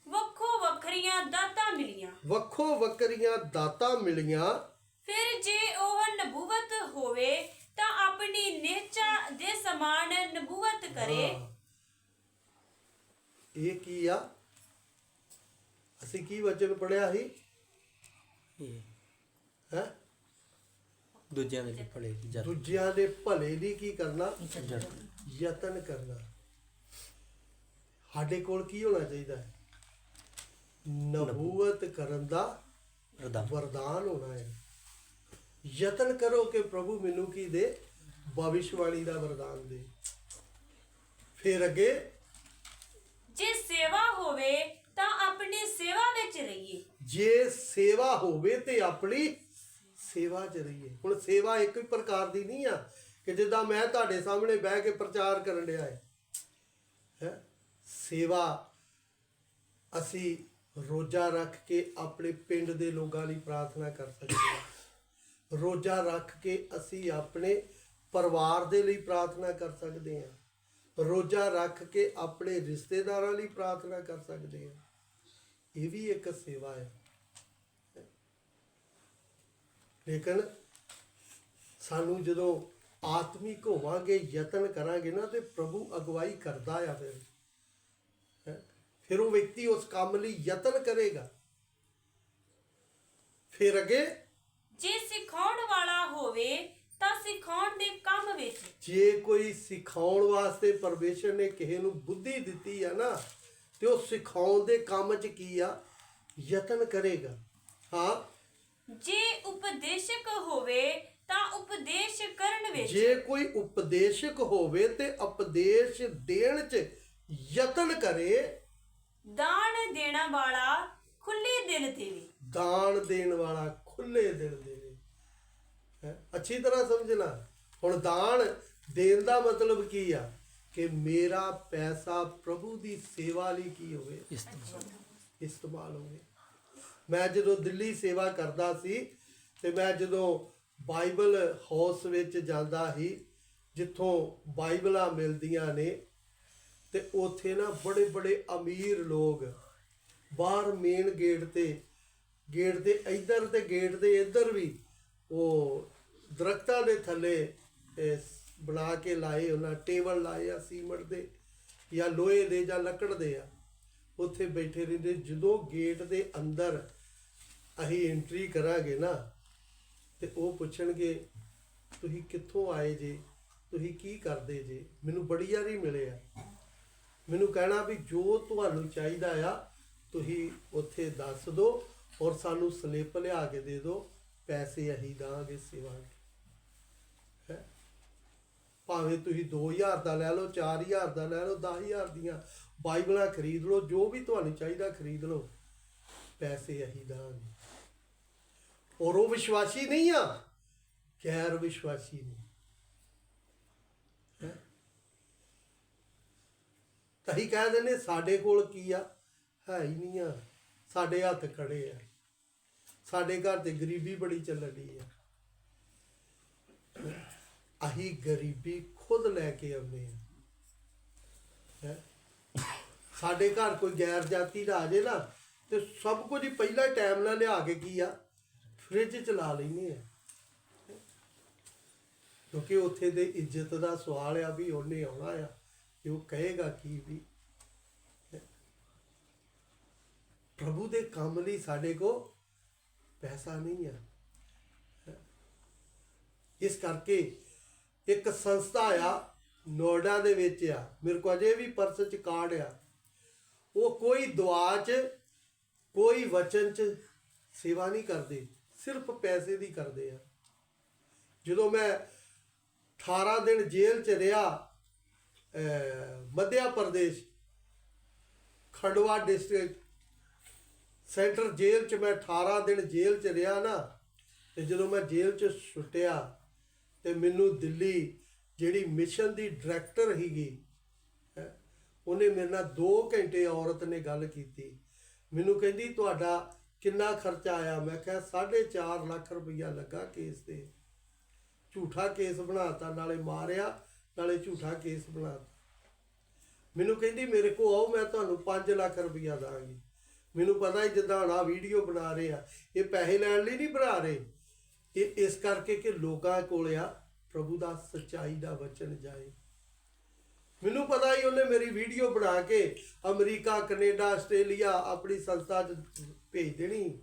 ਵੱਖੋ ਵੱਖਰੀਆਂ ਦਾਤਾਂ ਮਿਲੀਆਂ। ਵੱਖੋ ਵੱਖਰੀਆਂ ਦਾਤਾਂ ਮਿਲੀਆਂ। ਫਿਰ ਜੇ ਉਹ ਨਬੂਵਤ ਹੋਵੇ ਤਾਂ ਆਪਣੀ ਨਿਹਚਾ ਦੇ ਸਮਾਨ ਨਬੂਵਤ ਕਰੇ। ਹਾਂ। ਇਹ ਕੀ ਆ? ਅਸੀਂ ਕੀ ਵਚਨ ਪੜਿਆ ਸੀ? ਇਹ ਹੈ ਦੂਜਿਆਂ ਦੇ ਭਲੇ ਦੀ ਜਦ ਦੂਜਿਆਂ ਦੇ ਭਲੇ ਲਈ ਕੀ ਕਰਨਾ? ਯਤਨ ਕਰਨਾ। ਸਾਡੇ ਕੋਲ ਕੀ ਹੋਣਾ ਚਾਹੀਦਾ ਹੈ? ਨਬੂਵਤ ਕਰਨ ਦਾ ਅਰਦਾਸ ਵਰਦਾਨ ਹੋਣਾ ਹੈ। ਯਤਨ ਕਰੋ ਕਿ ਪ੍ਰਭੂ ਮੈਨੂੰ ਕੀ ਦੇ? ਭਵਿਸ਼ਵਾਣੀ ਦਾ ਵਰਦਾਨ ਦੇ। ਫਿਰ ਅੱਗੇ ਜੇ ਸੇਵਾ ਹੋਵੇ ਤਾਂ ਆਪਣੀ ਸੇਵਾ ਵਿੱਚ ਰਹੀਏ। ਜੇ ਸੇਵਾ ਹੋਵੇ ਤੇ ਆਪਣੀ ਸੇਵਾ 'ਚ ਰਹੀਏ। ਹੁਣ ਸੇਵਾ ਇੱਕ ਹੀ ਪ੍ਰਕਾਰ ਦੀ ਨਹੀਂ ਆ ਕਿ ਜਿੱਦਾਂ ਮੈਂ ਤੁਹਾਡੇ ਸਾਹਮਣੇ ਬਹਿ ਕੇ ਪ੍ਰਚਾਰ ਕਰਨ ਡਿਆ ਹੈ। ਸੇਵਾ ਅਸੀਂ ਰੋਜ਼ਾ ਰੱਖ ਕੇ ਆਪਣੇ ਪਿੰਡ ਦੇ ਲੋਕਾਂ ਲਈ ਪ੍ਰਾਰਥਨਾ ਕਰ ਸਕਦੇ ਹਾਂ। ਰੋਜ਼ਾ ਰੱਖ ਕੇ ਅਸੀਂ ਆਪਣੇ ਪਰਿਵਾਰ ਦੇ ਲਈ ਪ੍ਰਾਰਥਨਾ ਕਰ ਸਕਦੇ ਹਾਂ। ਰੋਜ਼ਾ ਰੱਖ ਕੇ ਆਪਣੇ ਰਿਸ਼ਤੇਦਾਰਾਂ ਲਈ ਪ੍ਰਾਰਥਨਾ ਕਰ ਸਕਦੇ ਹਾਂ। ਇਹ ਵੀ ਇੱਕ ਸੇਵਾ ਹੈ। ਲੇਕਿਨ ਸਾਨੂੰ ਜਦੋਂ ਆਤਮਿਕ ਹੋਵਾਂਗੇ, ਯਤਨ ਕਰਾਂਗੇ ਨਾ, ਤੇ ਪ੍ਰਭੂ ਅਗਵਾਈ ਕਰਦਾ ਆ। ਫਿਰ ਉਹ ਵਿਅਕਤੀ ਉਸ ਕੰਮ ਲਈ ਯਤਨ ਕਰੇਗਾ। ਫਿਰ ਅੱਗੇ ਜੇ ਸਿਖਾਉਣ ਵਾਲਾ ਹੋਵੇ ਤਾਂ ਸਿਖਾਉਣ ਦੇ ਕੰਮ ਵਿੱਚ। ਜੇ ਕੋਈ ਸਿਖਾਉਣ ਵਾਸਤੇ ਪਰਮੇਸ਼ਰ ਨੇ ਕਿਸੇ ਨੂੰ ਬੁੱਧੀ ਦਿੱਤੀ ਆ ਨਾ, ਤੇ ਉਹ ਸਿਖਾਉਣ ਦੇ ਕੰਮ 'ਚ ਕੀ ਆ? ਯਤਨ ਕਰੇਗਾ। ਹਾਂ ਜੇ ਉਪਦੇਸ਼ਕ ਹੋਵੇ ਤਾਂ ਉਪਦੇਸ਼ ਕਰਨ ਵਿੱਚ। ਜੇ ਕੋਈ ਉਪਦੇਸ਼ਕ ਹੋਵੇ ਤੇ ਉਪਦੇਸ਼ ਦੇਣ 'ਚ ਯਤਨ ਕਰੇ। ਦਾਨ ਦੇਣਾ ਵਾਲਾ ਖੁੱਲੇ ਦਿਲ ਦੇਵੇ। ਦਾਨ ਦੇਣ ਵਾਲਾ ਖੁੱਲੇ ਦਿਲ ਦੇਵੇ। ਅੱਛੀ ਤਰ੍ਹਾਂ ਸਮਝਣਾ। ਹੁਣ ਦਾਨ ਦੇਣ ਦਾ ਮਤਲਬ ਕੀ ਆ? ਕਿ ਮੇਰਾ ਪੈਸਾ ਪ੍ਰਭੂ ਦੀ ਸੇਵਾ ਲਈ ਕੀ ਹੋਵੇ? ਇਸਤੇਮਾਲ ਹੋਵੇ। ਮੈਂ ਜਦੋਂ ਦਿੱਲੀ ਸੇਵਾ ਕਰਦਾ ਸੀ ਤੇ ਮੈਂ ਜਦੋਂ ਬਾਈਬਲ ਹਾਊਸ ਵਿੱਚ ਜਾਂਦਾ ਸੀ, ਜਿੱਥੋਂ ਬਾਈਬਲਾਂ ਮਿਲਦੀਆਂ ਨੇ, ਤੇ ਉੱਥੇ ਨਾ ਬੜੇ ਬੜੇ ਅਮੀਰ ਲੋਕ ਬਾਹਰ ਮੇਨ ਗੇਟ ਤੇ ਇੱਧਰ ਤੇ ਗੇਟ ਦੇ ਇੱਧਰ ਵੀ ਉਹ ਦਰਖਤਾਂ ਦੇ ਥੱਲੇ ਬਣਾ ਕੇ ਲਾਏ, ਉਹਨਾਂ ਟੇਬਲ ਲਾਏ ਆ ਸੀਮਟ ਦੇ ਜਾਂ ਲੋਹੇ ਦੇ ਜਾਂ ਲੱਕੜ ਦੇ ਆ। ਉੱਥੇ ਬੈਠੇ ਰਹਿੰਦੇ। ਜਦੋਂ ਗੇਟ ਦੇ ਅੰਦਰ ਅਸੀਂ ਐਂਟਰੀ ਕਰਾਂਗੇ ਨਾ, ਤੇ ਉਹ ਪੁੱਛਣਗੇ ਤੁਸੀਂ ਕਿੱਥੋਂ ਆਏ ਜੇ, ਤੁਸੀਂ ਕੀ ਕਰਦੇ ਜੇ? ਮੈਨੂੰ ਬੜੀ ਵਾਰੀ ਮਿਲੇ ਆ। ਮੈਨੂੰ ਕਹਿਣਾ ਵੀ ਜੋ ਤੁਹਾਨੂੰ ਚਾਹੀਦਾ ਆ ਤੁਸੀਂ ਉੱਥੇ ਦੱਸ ਦਿਓ ਔਰ ਸਾਨੂੰ ਸਲਿੱਪ ਲਿਆ ਕੇ ਦੇ ਦਿਓ, ਪੈਸੇ ਅਸੀਂ ਦਾਂਗੇ ਸੇਵਾ ਦੇ। ਭਾਵੇਂ ਤੁਸੀਂ 2000 ਦਾ ਲੈ ਲਓ, 4000 ਦਾ ਲੈ ਲਓ, 10000 ਦੀਆਂ ਬਾਈਬਲਾਂ ਖਰੀਦ ਲਓ, ਜੋ ਵੀ ਤੁਹਾਨੂੰ ਚਾਹੀਦਾ ਖਰੀਦ ਲਓ, ਪੈਸੇ ਅਸੀਂ ਦਾਂਗੇ। ਔਰ ਉਹ ਵਿਸ਼ਵਾਸੀ ਨਹੀਂ ਆ, ਗੈਰ ਵਿਸ਼ਵਾਸੀ ਨੇ। ਤਾਂ ਅਸੀਂ ਕਹਿ ਦਿੰਦੇ ਸਾਡੇ ਕੋਲ ਕੀ ਆ? ਹੈ ਹੀ ਨਹੀਂ ਆ। ਸਾਡੇ ਹੱਥ ਖੜੇ ਆ। ਸਾਡੇ ਘਰ ਤੇ ਗਰੀਬੀ ਬੜੀ ਚੱਲਣ ਡਈ ਆ। ਅਸੀਂ ਗਰੀਬੀ ਖੁਦ ਲੈ ਕੇ ਆਉਂਦੇ ਆ। ਸਾਡੇ ਘਰ ਕੋਈ ਗੈਰ ਜਾਤੀ ਦਾ ਆ ਜੇ ਨਾ, ਤੇ ਸਭ ਕੁਝ ਹੀ ਪਹਿਲਾ ਟਾਈਮ ਨਾਲ ਲਿਆ ਕੇ ਕੀ ਆ? ਫ੍ਰਿਜ ਚ ਲਾ ਲੈਂਦੇ ਆ। ਕਿਉਂਕਿ ਉੱਥੇ ਦੇ ਇੱਜ਼ਤ ਦਾ ਸਵਾਲ ਆ ਵੀ ਉਹਨੇ ਆਉਣਾ ਆ, ਕਿ ਉਹ ਕਹੇਗਾ ਕੀ ਵੀ। ਪ੍ਰਭੂ ਦੇ ਕੰਮ ਲਈ ਸਾਡੇ ਕੋਲ ਪੈਸਾ ਨਹੀਂ ਆ। ਇਸ ਕਰਕੇ ਇੱਕ ਸੰਸਥਾ ਆ ਨੋਇਡਾ ਦੇ ਵਿੱਚ ਆ, ਮੇਰੇ ਕੋਲ ਅਜੇ ਵੀ ਪਰਸ 'ਚ ਕਾਰਡ ਆ। ਉਹ ਕੋਈ ਦੁਆ 'ਚ ਕੋਈ ਵਚਨ 'ਚ ਸੇਵਾ ਨਹੀਂ ਕਰਦੇ, ਸਿਰਫ ਪੈਸੇ ਦੀ ਕਰਦੇ ਆ। ਜਦੋਂ ਮੈਂ 18 ਦਿਨ ਜੇਲ੍ਹ 'ਚ ਰਿਹਾ, ਮੱਧ ਪ੍ਰਦੇਸ਼ ਖੰਡਵਾ ਡਿਸਟ੍ਰਿਕਟ ਸੈਂਟਰ ਜੇਲ੍ਹ 'ਚ ਮੈਂ 18 ਦਿਨ ਜੇਲ੍ਹ 'ਚ ਰਿਹਾ ਨਾ, ਤੇ ਜਦੋਂ ਮੈਂ ਜੇਲ੍ਹ 'ਚ ਛੁੱਟਿਆ ਤੇ ਮੈਨੂੰ ਦਿੱਲੀ ਜਿਹੜੀ ਮਿਸ਼ਨ ਦੀ ਡਾਇਰੈਕਟਰ ਸੀਗੀ, ਉਹਨੇ ਮੇਰੇ ਨਾਲ 2 ਘੰਟੇ ਔਰਤ ਨੇ ਗੱਲ ਕੀਤੀ। ਮੈਨੂੰ ਕਹਿੰਦੀ ਤੁਹਾਡਾ ਕਿੰਨਾ ਖਰਚਾ ਆਇਆ? ਮੈਂ ਕਿਹਾ 4.5 ਲੱਖ ਰੁਪਈਆ ਲੱਗਾ ਕੇਸ ਤੇ। ਝੂਠਾ ਕੇਸ ਬਣਾਤਾ, ਨਾਲੇ ਮਾਰਿਆ ਨਾਲੇ ਝੂਠਾ ਕੇਸ ਬਣਾਤਾ। ਮੈਨੂੰ ਕਹਿੰਦੀ ਮੇਰੇ ਕੋਲ ਆਓ, ਮੈਂ ਤੁਹਾਨੂੰ 5 ਲੱਖ ਰੁਪਈਆ ਦਾਂਗੀ। ਮੈਨੂੰ ਪਤਾ ਹੀ ਜਿੱਦਾਂ ਹੁਣ ਆਹ ਵੀਡੀਓ ਬਣਾ ਰਹੇ ਆ, ਇਹ ਪੈਸੇ ਲੈਣ ਲਈ ਨਹੀਂ ਬਣਾ ਰਹੇ, ਇਹ ਇਸ ਕਰਕੇ ਕਿ ਲੋਕਾਂ ਕੋਲ ਆ ਪ੍ਰਭੂ ਦਾ ਸੱਚਾਈ ਦਾ ਵਚਨ ਜਾਏ। ਮੈਨੂੰ ਪਤਾ ਹੀ ਉਹਨੇ ਮੇਰੀ ਵੀਡੀਓ ਬਣਾ ਕੇ ਅਮਰੀਕਾ, ਕੈਨੇਡਾ, ਆਸਟ੍ਰੇਲੀਆ ਆਪਣੀ ਸੰਸਥਾ 'ਚ ਭੇਜ ਦੇਣੀ,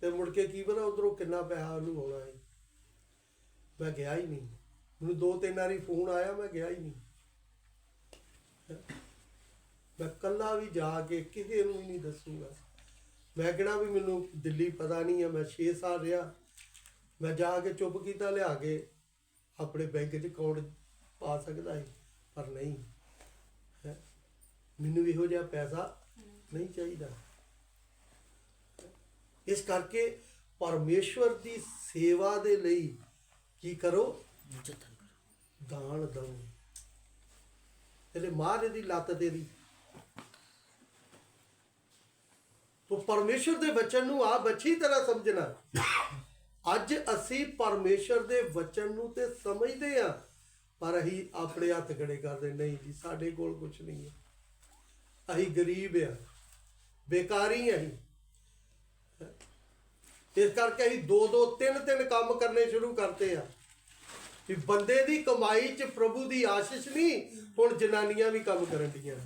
ਤੇ ਮੁੜ ਕੇ ਕੀ ਪਤਾ ਉੱਧਰੋਂ ਕਿੰਨਾ ਪੈਸਾ ਉਹਨੂੰ ਆਉਣਾ ਹੈ। ਮੈਂ ਗਿਆ ਹੀ ਨਹੀਂ। ਮੈਨੂੰ 2-3 ਵਾਰੀ ਫੋਨ ਆਇਆ, ਮੈਂ ਗਿਆ ਹੀ ਨਹੀਂ। ਮੈਂ ਇਕੱਲਾ ਵੀ ਜਾ ਕੇ ਕਿਸੇ ਨੂੰ ਵੀ ਨਹੀਂ ਦੱਸੂਗਾ। ਮੈਂ ਕਹਿਣਾ ਵੀ ਮੈਨੂੰ ਦਿੱਲੀ ਪਤਾ ਨਹੀਂ ਹੈ। ਮੈਂ 6 ਸਾਲ ਰਿਹਾ, ਮੈਂ ਜਾ ਕੇ ਚੁੱਪ ਕੀਤਾ, ਲਿਆ ਕੇ ਆਪਣੇ ਬੈਂਕ 'ਚ ਅਕਾਊਂਟ ਪਾ ਸਕਦਾ ਹੈ, ਪਰ ਨਹੀਂ ਹੈ। ਮੈਨੂੰ ਇਹੋ ਜਿਹਾ ਪੈਸਾ ਨਹੀਂ ਚਾਹੀਦਾ। ਇਸ ਕਰਕੇ ਪਰਮੇਸ਼ਵਰ ਦੀ ਸੇਵਾ ਦੇ ਲਈ ਕੀ ਕਰੋ? ਦਾਨ ਦਓ। ਇਹਦੇ ਮਾਰ ਦੀ ਲੱਤ ਤੇਰੀ। ਤੋ ਪਰਮੇਸ਼ਵਰ ਦੇ ਵਚਨ ਨੂੰ ਆਪ ਅੱਛੀ ਤਰ੍ਹਾਂ ਸਮਝਣਾ। ਅੱਜ ਅਸੀਂ ਪਰਮੇਸ਼ਵਰ ਦੇ ਵਚਨ ਨੂੰ ਤੇ ਸਮਝਦੇ ਆ, ਪਰ ਅਸੀਂ ਆਪਣੇ ਹੱਥ ਖੜੇ ਕਰਦੇ, ਨਹੀਂ ਜੀ ਸਾਡੇ ਕੋਲ ਕੁਝ ਨਹੀਂ ਹੈ, ਅਸੀਂ ਗਰੀਬ ਆ, ਬੇਕਾਰੀ ਆ। ਅਸੀਂ ਇਸ ਕਰਕੇ ਅਸੀਂ 2-2, 3-3 ਕੰਮ ਕਰਨੇ ਸ਼ੁਰੂ ਕਰਤੇ ਆ ਵੀ ਬੰਦੇ ਦੀ ਕਮਾਈ 'ਚ ਪ੍ਰਭੂ ਦੀ ਆਸ਼ੀਸ਼ ਨਹੀਂ। ਹੁਣ ਜਨਾਨੀਆਂ ਵੀ ਕੰਮ ਕਰਨ ਦੀਆਂ।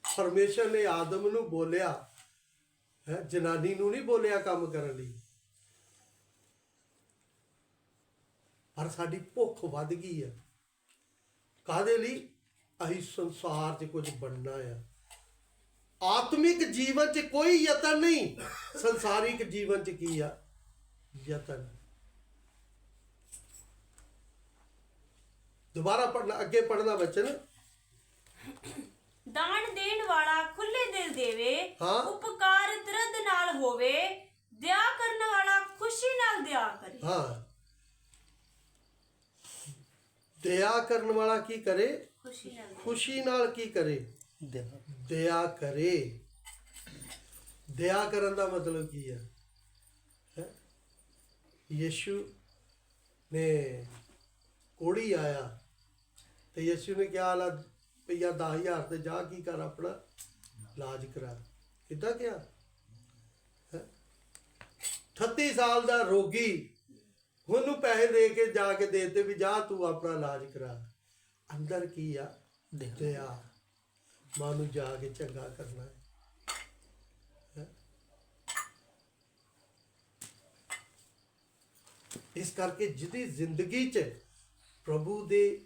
ਪਰਮੇਸ਼ਰ ਨੇ ਆਦਮ ਨੂੰ ਬੋਲਿਆ, ਜਨਾਨੀ ਨੂੰ ਨਹੀਂ ਬੋਲਿਆ ਕੰਮ ਕਰਨ ਲਈ। ਪਰ ਸਾਡੀ ਭੁੱਖ ਵੱਧ ਗਈ ਆ। ਕਾਹਦੇ ਲਈ? ਅਸੀਂ ਸੰਸਾਰ 'ਚ ਕੁਝ ਬਣਨਾ ਆ। ਆਤਮਿਕ ਜੀਵਨ 'ਚ ਕੋਈ ਯਤਨ ਨਹੀਂ, ਸੰਸਾਰਿਕ ਜੀਵਨ 'ਚ ਕੀ ਆ? ਯਤਨ। ਦੁਬਾਰਾ ਪੜਨਾ, ਅੱਗੇ ਪੜਨਾ ਵਚਨ। ਦਾਨ ਦੇਣ ਵਾਲਾ ਖੁੱਲੇ ਦਿਲ ਦੇਵੇ, ਹਾਂ। ਉਪਕਾਰ ਦਰਦ ਨਾਲ ਹੋਵੇ, ਦਇਆ ਕਰਨ ਵਾਲਾ ਖੁਸ਼ੀ ਨਾਲ ਦਇਆ ਕਰੇ। ਹਾਂ, ਦਇਆ ਕਰਨ ਵਾਲਾ ਕੀ ਕਰੇ? ਖੁਸ਼ੀ ਨਾਲ। ਖੁਸ਼ੀ ਨਾਲ ਕੀ ਕਰੇ? ਦਇਆ ਕਰੇ। ਦਇਆ ਕਰਨ ਦਾ ਮਤਲਬ ਕੀ ਹੈ? ਯਿਸੂ ਨੇ ਕੋੜੀ ਆਇਆ ਤੇ ਯਿਸੂ ਨੇ ਕਿਹਾ ਲਾ ਰੁਪਈਆ 10,000 ਤੇ ਜਾ ਕੀ ਕਰ ਆਪਣਾ ਇਲਾਜ ਕਰਾ। ਕਿੱਦਾਂ ਕਿਹਾ? 38 ਸਾਲ ਦਾ ਰੋਗੀ, ਉਹਨੂੰ ਪੈਸੇ ਦੇ ਕੇ ਜਾ ਕੇ ਦੇਤੇ ਵੀ ਜਾ ਤੂੰ ਆਪਣਾ ਇਲਾਜ ਕਰਾ। ਅੰਦਰ ਕੀ ਆ? ਦਇਆ। ਮਾਂ ਨੂੰ ਜਾ ਕੇ ਚੰਗਾ ਕਰਨਾ ਹੈ। ਇਸ ਕਰਕੇ ਜਿਹਦੀ ਜ਼ਿੰਦਗੀ 'ਚ ਪ੍ਰਭੂ ਦੇ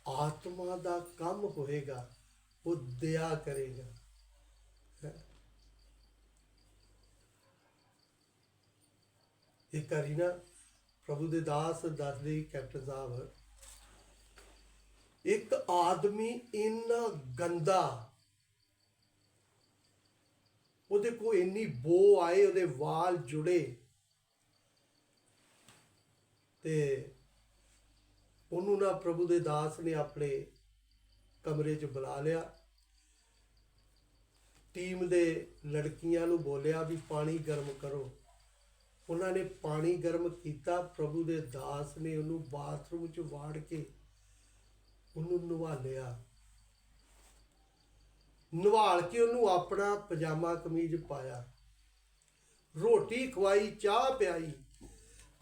ਆਤਮਾ ਦਾ ਕੰਮ ਹੋਏਗਾ, ਉਹ ਦਇਆ ਕਰੇਗਾ। ਇੱਕ ਵਾਰੀ ਨਾ ਪ੍ਰਭੂ ਦੇ ਦਾਸ ਦੱਸਦੇ, ਕੈਪਟਨ ਸਾਹਿਬ, ਇੱਕ ਆਦਮੀ ਇੰਨਾ ਗੰਦਾ, ਉਹਦੇ ਕੋਲ ਇੰਨੀ ਬੋ ਆਏ, ਉਹਦੇ ਵਾਲ ਜੁੜੇ, ਤੇ ਉਹਨੂੰ ਨਾ ਪ੍ਰਭੂ ਦੇ ਦਾਸ ਨੇ ਆਪਣੇ ਕਮਰੇ 'ਚ ਬੁਲਾ ਲਿਆ। ਟੀਮ ਦੇ ਲੜਕੀਆਂ ਨੂੰ ਬੋਲਿਆ ਵੀ ਪਾਣੀ ਗਰਮ ਕਰੋ। ਉਹਨਾਂ ਨੇ ਪਾਣੀ ਗਰਮ ਕੀਤਾ। ਪ੍ਰਭੂ ਦੇ ਦਾਸ ਨੇ ਉਹਨੂੰ ਬਾਥਰੂਮ 'ਚ ਵਾੜ ਕੇ ਉਹਨੂੰ ਨਵਾਲਿਆ। ਨਵਾਲ ਕੇ ਉਹਨੂੰ ਆਪਣਾ ਪਜਾਮਾ ਕਮੀਜ਼ ਪਾਇਆ, ਰੋਟੀ ਖਵਾਈ, ਚਾਹ ਪਿਆਈ।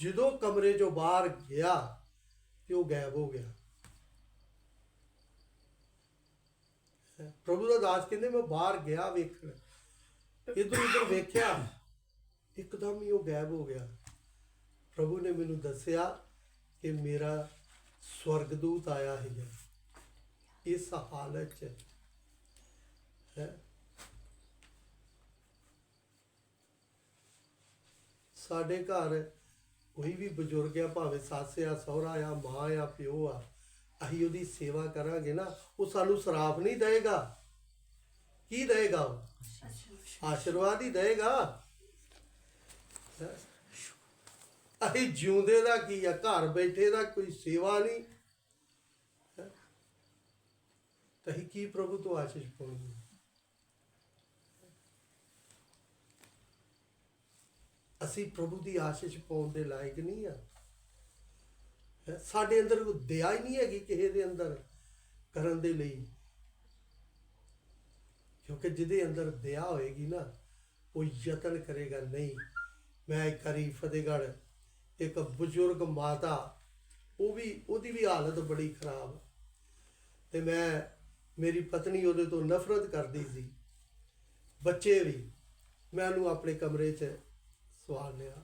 ਜਦੋਂ ਕਮਰੇ 'ਚੋਂ ਬਾਹਰ ਗਿਆ ਤੇ ਉਹ ਗਾਇਬ ਹੋ ਗਿਆ। ਪ੍ਰਭੂ ਦਾ ਦਾਸ ਕਹਿੰਦੇ ਮੈਂ ਬਾਹਰ ਗਿਆ ਵੇਖਣ, ਇੱਧਰ ਉੱਧਰ ਵੇਖਿਆ, ਇੱਕਦਮ ਹੀ ਉਹ ਗਾਇਬ ਹੋ ਗਿਆ। ਪ੍ਰਭੂ ਨੇ ਮੈਨੂੰ ਦੱਸਿਆ ਕਿ ਮੇਰਾ ਸਵਰਗਦੂਤ ਆਇਆ ਹੈ ਇਸ ਹਾਲਤ 'ਚ ਹੈ। ਸਾਡੇ ਘਰ ਕੋਈ ਵੀ ਬਜ਼ੁਰਗ ਆ, ਭਾਵੇਂ ਸੱਸ ਆ, ਸਹੁਰਾ ਆ, ਮਾਂ ਆ, ਪਿਓ ਆ, ਅਸੀਂ ਉਹਦੀ ਸੇਵਾ ਕਰਾਂਗੇ ਨਾ, ਉਹ ਸਾਨੂੰ ਸਰਾਪ ਨਹੀਂ ਦੇਗਾ। ਕੀ ਦੇਗਾ? ਉਹ ਆਸ਼ੀਰਵਾਦ ਹੀ ਦੇਗਾ। ਅਸੀਂ ਜਿਉਂਦੇ ਦਾ ਕੀ ਆ, ਘਰ ਬੈਠੇ ਦਾ ਕੋਈ ਸੇਵਾ ਨਹੀਂ, ਤਾਂ ਅਸੀਂ ਕੀ ਪ੍ਰਭੂ ਤੋਂ ਆਸ਼ੀਸ਼ ਪਾਉਣੀ? ਅਸੀਂ ਪ੍ਰਭੂ ਦੀ ਆਸ਼ੀਸ਼ ਪਾਉਣ ਦੇ ਲਾਇਕ ਨਹੀਂ ਆ। ਸਾਡੇ ਅੰਦਰ ਕੋਈ ਦਇਆ ਹੀ ਨਹੀਂ ਹੈਗੀ ਕਿਸੇ ਦੇ ਅੰਦਰ ਕਰਨ ਦੇ ਲਈ, ਕਿਉਂਕਿ ਜਿਹਦੇ ਅੰਦਰ ਦਇਆ ਹੋਏਗੀ ਨਾ, ਉਹ ਯਤਨ ਕਰੇਗਾ। ਨਹੀਂ, ਮੈਂ ਇੱਕ ਵਾਰੀ ਫਤਿਹਗੜ੍ਹ ਇੱਕ ਬਜ਼ੁਰਗ ਮਾਤਾ, ਉਹਦੀ ਵੀ ਹਾਲਤ ਬੜੀ ਖਰਾਬ, ਤੇ ਮੇਰੀ ਪਤਨੀ ਉਹਦੇ ਤੋਂ ਨਫ਼ਰਤ ਕਰਦੀ ਸੀ, ਬੱਚੇ ਵੀ। ਮੈਂ ਉਹਨੂੰ ਆਪਣੇ ਕਮਰੇ 'ਚ ਸਵਾ ਲਿਆ।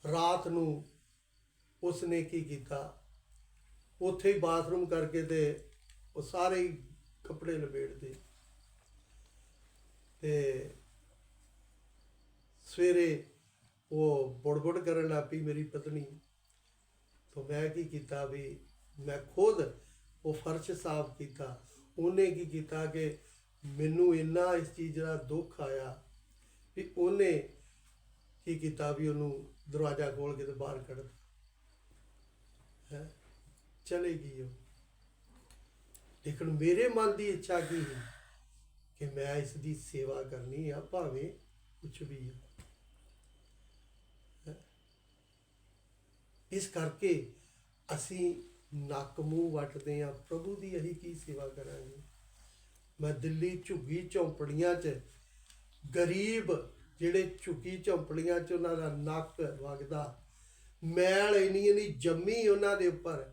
ਰਾਤ ਨੂੰ ਉਸਨੇ ਕੀ ਕੀਤਾ, ਉੱਥੇ ਹੀ ਬਾਥਰੂਮ ਕਰਕੇ ਤੇ ਉਹ ਸਾਰੇ ਹੀ ਕੱਪੜੇ ਲਪੇਟਦੇ, ਤੇ ਸਵੇਰੇ ਉਹ ਬੁੜਬੁੜ ਕਰਨ ਲੱਗ ਪਈ ਮੇਰੀ ਪਤਨੀ। ਤਾਂ ਮੈਂ ਕੀ ਕੀਤਾ ਵੀ ਮੈਂ ਖੁਦ ਉਹ ਫਰਸ਼ ਸਾਫ਼ ਕੀਤਾ। ਉਹਨੇ ਕੀ ਕੀਤਾ ਕਿ ਮੈਨੂੰ ਇੰਨਾ ਇਸ ਚੀਜ਼ ਦਾ ਦੁੱਖ ਆਇਆ ਵੀ ਉਹਨੇ ਕੀ ਕੀਤਾ ਵੀ ਉਹਨੂੰ ਦਰਵਾਜ਼ਾ ਖੋਲ੍ਹ ਕੇ ਤੇ ਬਾਹਰ ਕੱਢ ਦਿੱਤਾ। ਚਲੇ ਗਈ ਉਹ। ਲੇਕਿਨ ਮੇਰੇ ਮਨ ਦੀ ਇੱਛਾ ਕੀ ਸੀ ਕਿ ਮੈਂ ਇਸ ਦੀ ਸੇਵਾ ਕਰਨੀ ਆ, ਭਾਵੇਂ ਕੁਛ ਵੀ ਆ। ਇਸ ਕਰਕੇ ਅਸੀਂ ਨੱਕ ਮੂੰਹ ਵੱਟਦੇ ਆ, ਪ੍ਰਭੂ ਦੀ ਅਸੀਂ ਕੀ ਸੇਵਾ ਕਰਾਂਗੇ? ਮੈਂ ਦਿੱਲੀ ਝੁੱਗੀ ਝੌਂਪੜੀਆਂ 'ਚ ਗਰੀਬ ਜਿਹੜੇ ਝੁੱਗੀ ਝੌਂਪੜੀਆਂ 'ਚ ਉਹਨਾਂ ਦਾ ਨੱਕ ਵਗਦਾ, ਮੈਲ ਇੰਨੀ ਜੰਮੀ ਉਹਨਾਂ ਦੇ ਉੱਪਰ,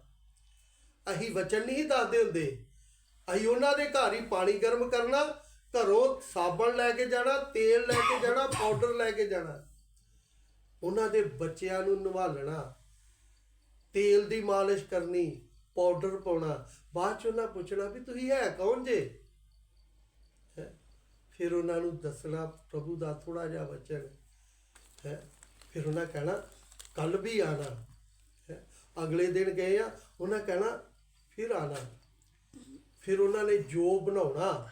ਅਸੀਂ ਵਚਨ ਨਹੀਂ ਦੱਸਦੇ ਹੁੰਦੇ। ਅਸੀਂ ਉਹਨਾਂ ਦੇ ਘਰ ਹੀ ਪਾਣੀ ਗਰਮ ਕਰਨਾ, ਘਰੋਂ ਸਾਬਣ ਲੈ ਕੇ ਜਾਣਾ, ਤੇਲ ਲੈ ਕੇ ਜਾਣਾ, ਪਾਊਡਰ ਲੈ ਕੇ ਜਾਣਾ, ਉਹਨਾਂ ਦੇ ਬੱਚਿਆਂ ਨੂੰ ਨਵਾਲਣਾ, ਤੇਲ ਦੀ ਮਾਲਿਸ਼ ਕਰਨੀ, ਪਾਊਡਰ ਪਾਉਣਾ। ਬਾਅਦ 'ਚ ਉਹਨਾਂ ਪੁੱਛਣਾ ਵੀ ਤੁਸੀਂ ਹੈ ਕੌਣ ਜੇ? ਫਿਰ ਉਹਨਾਂ ਨੂੰ ਦੱਸਣਾ ਪ੍ਰਭੂ ਦਾ ਥੋੜ੍ਹਾ ਜਿਹਾ ਵਚਨ ਹੈ। ਫਿਰ ਉਹਨਾਂ ਕਹਿਣਾ ਕੱਲ੍ਹ ਵੀ ਆਣਾ ਹੈ। ਅਗਲੇ ਦਿਨ ਗਏ ਆ, ਉਹਨਾਂ ਕਹਿਣਾ ਫਿਰ ਆਣਾ। ਫਿਰ ਉਹਨਾਂ ਨੇ ਜੋ ਬਣਾਉਣਾ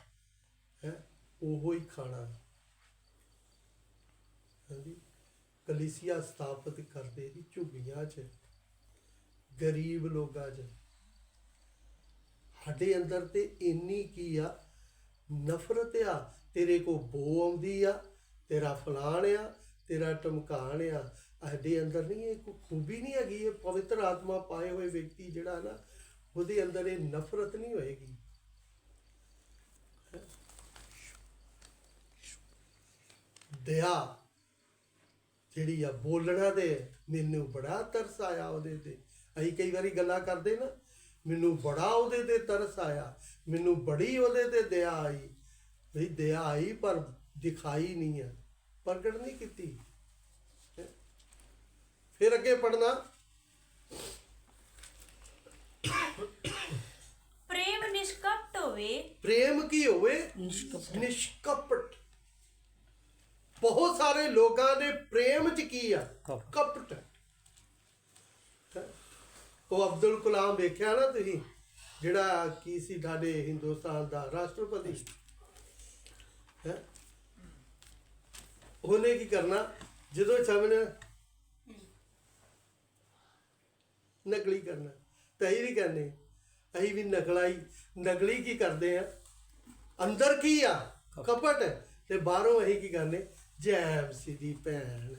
ਹੈ ਉਹੋ ਹੀ ਖਾਣਾ। ਹਾਂਜੀ, ਕਲੀਸਿਆ ਸਥਾਪਿਤ ਕਰਦੇ ਸੀ ਝੁੱਗੀਆਂ 'ਚ, ਗਰੀਬ ਲੋਕਾਂ 'ਚ। ਸਾਡੇ ਅੰਦਰ ਤੇ ਇੰਨੀ ਕੀ ਆ, ਨਫ਼ਰਤ ਆ। ਤੇਰੇ ਕੋ ਬੋ ਆਉਂਦੀ ਆ, ਤੇਰਾ ਫਲਾਣ ਆ, ਤੇਰਾ ਟਮਕਾਣ ਆ। ਸਾਡੇ ਅੰਦਰ ਨਹੀਂ, ਇਹ ਕੋਈ ਖੂਬੀ ਨਹੀਂ ਹੈਗੀ। ਇਹ ਪਵਿੱਤਰ ਆਤਮਾ ਪਾਏ ਹੋਏ ਵਿਅਕਤੀ ਜਿਹੜਾ ਨਾ, ਉਹਦੇ ਅੰਦਰ ਇਹ ਨਫ਼ਰਤ ਨਹੀਂ ਹੋਏਗੀ। ਦਇਆ ਜਿਹੜੀ ਆ, ਬੋਲਣਾ ਤੇ ਮੈਨੂੰ ਬੜਾ ਤਰਸ ਆਇਆ ਉਹਦੇ ਤੇ। ਅਸੀਂ ਕਈ ਵਾਰੀ ਗੱਲਾਂ ਕਰਦੇ ਨਾ, ਮੈਨੂੰ ਬੜਾ ਉਹਦੇ ਤੇ ਤਰਸ ਆਇਆ, ਮੈਨੂੰ ਬੜੀ ਉਹਦੇ ਤੇ ਦਇਆ ਆਈ। ਬਈ ਦਇਆ ਆਈ ਪਰ ਦਿਖਾਈ ਨਹੀਂ ਆ, ਪ੍ਰਗਟ ਨਹੀਂ ਕੀਤੀ। ਫਿਰ ਅੱਗੇ ਪੜਨਾ, ਪ੍ਰੇਮ ਨਿਸ਼ਕਪਟ ਹੋਵੇ। ਪ੍ਰੇਮ ਕੀ ਹੋਵੇ? ਨਿਸ਼ਕਪਟ। ਬਹੁਤ ਸਾਰੇ ਲੋਕਾਂ ਦੇ ਪ੍ਰੇਮ 'ਚ ਕੀ ਆ? ਕਪਟ। ਉਹ ਅਬਦੁਲ ਕਲਾਮ ਵੇਖਿਆ ਨਾ ਤੁਸੀਂ, ਜਿਹੜਾ ਕੀ ਸੀ ਸਾਡੇ ਹਿੰਦੁਸਤਾਨ ਦਾ ਰਾਸ਼ਟਰਪਤੀ ਹੈ। ਉਹਨੇ ਕੀ ਕਰਨਾ, ਜਦੋਂ ਸਾਹਮਣੇ ਨਕਲੀ ਕਰਨਾ, ਤਾਂ ਅਸੀਂ ਵੀ ਕਰਨੇ। ਅਸੀਂ ਵੀ ਨਕਲੀ ਕੀ ਕਰਦੇ ਆ? ਅੰਦਰ ਕੀ ਆ? ਕਪਟ। ਤੇ ਬਾਹਰੋਂ ਅਸੀਂ ਕੀ ਕਰਨੇ? ਜੈਮਸੀ ਦੀ ਭੈਣ,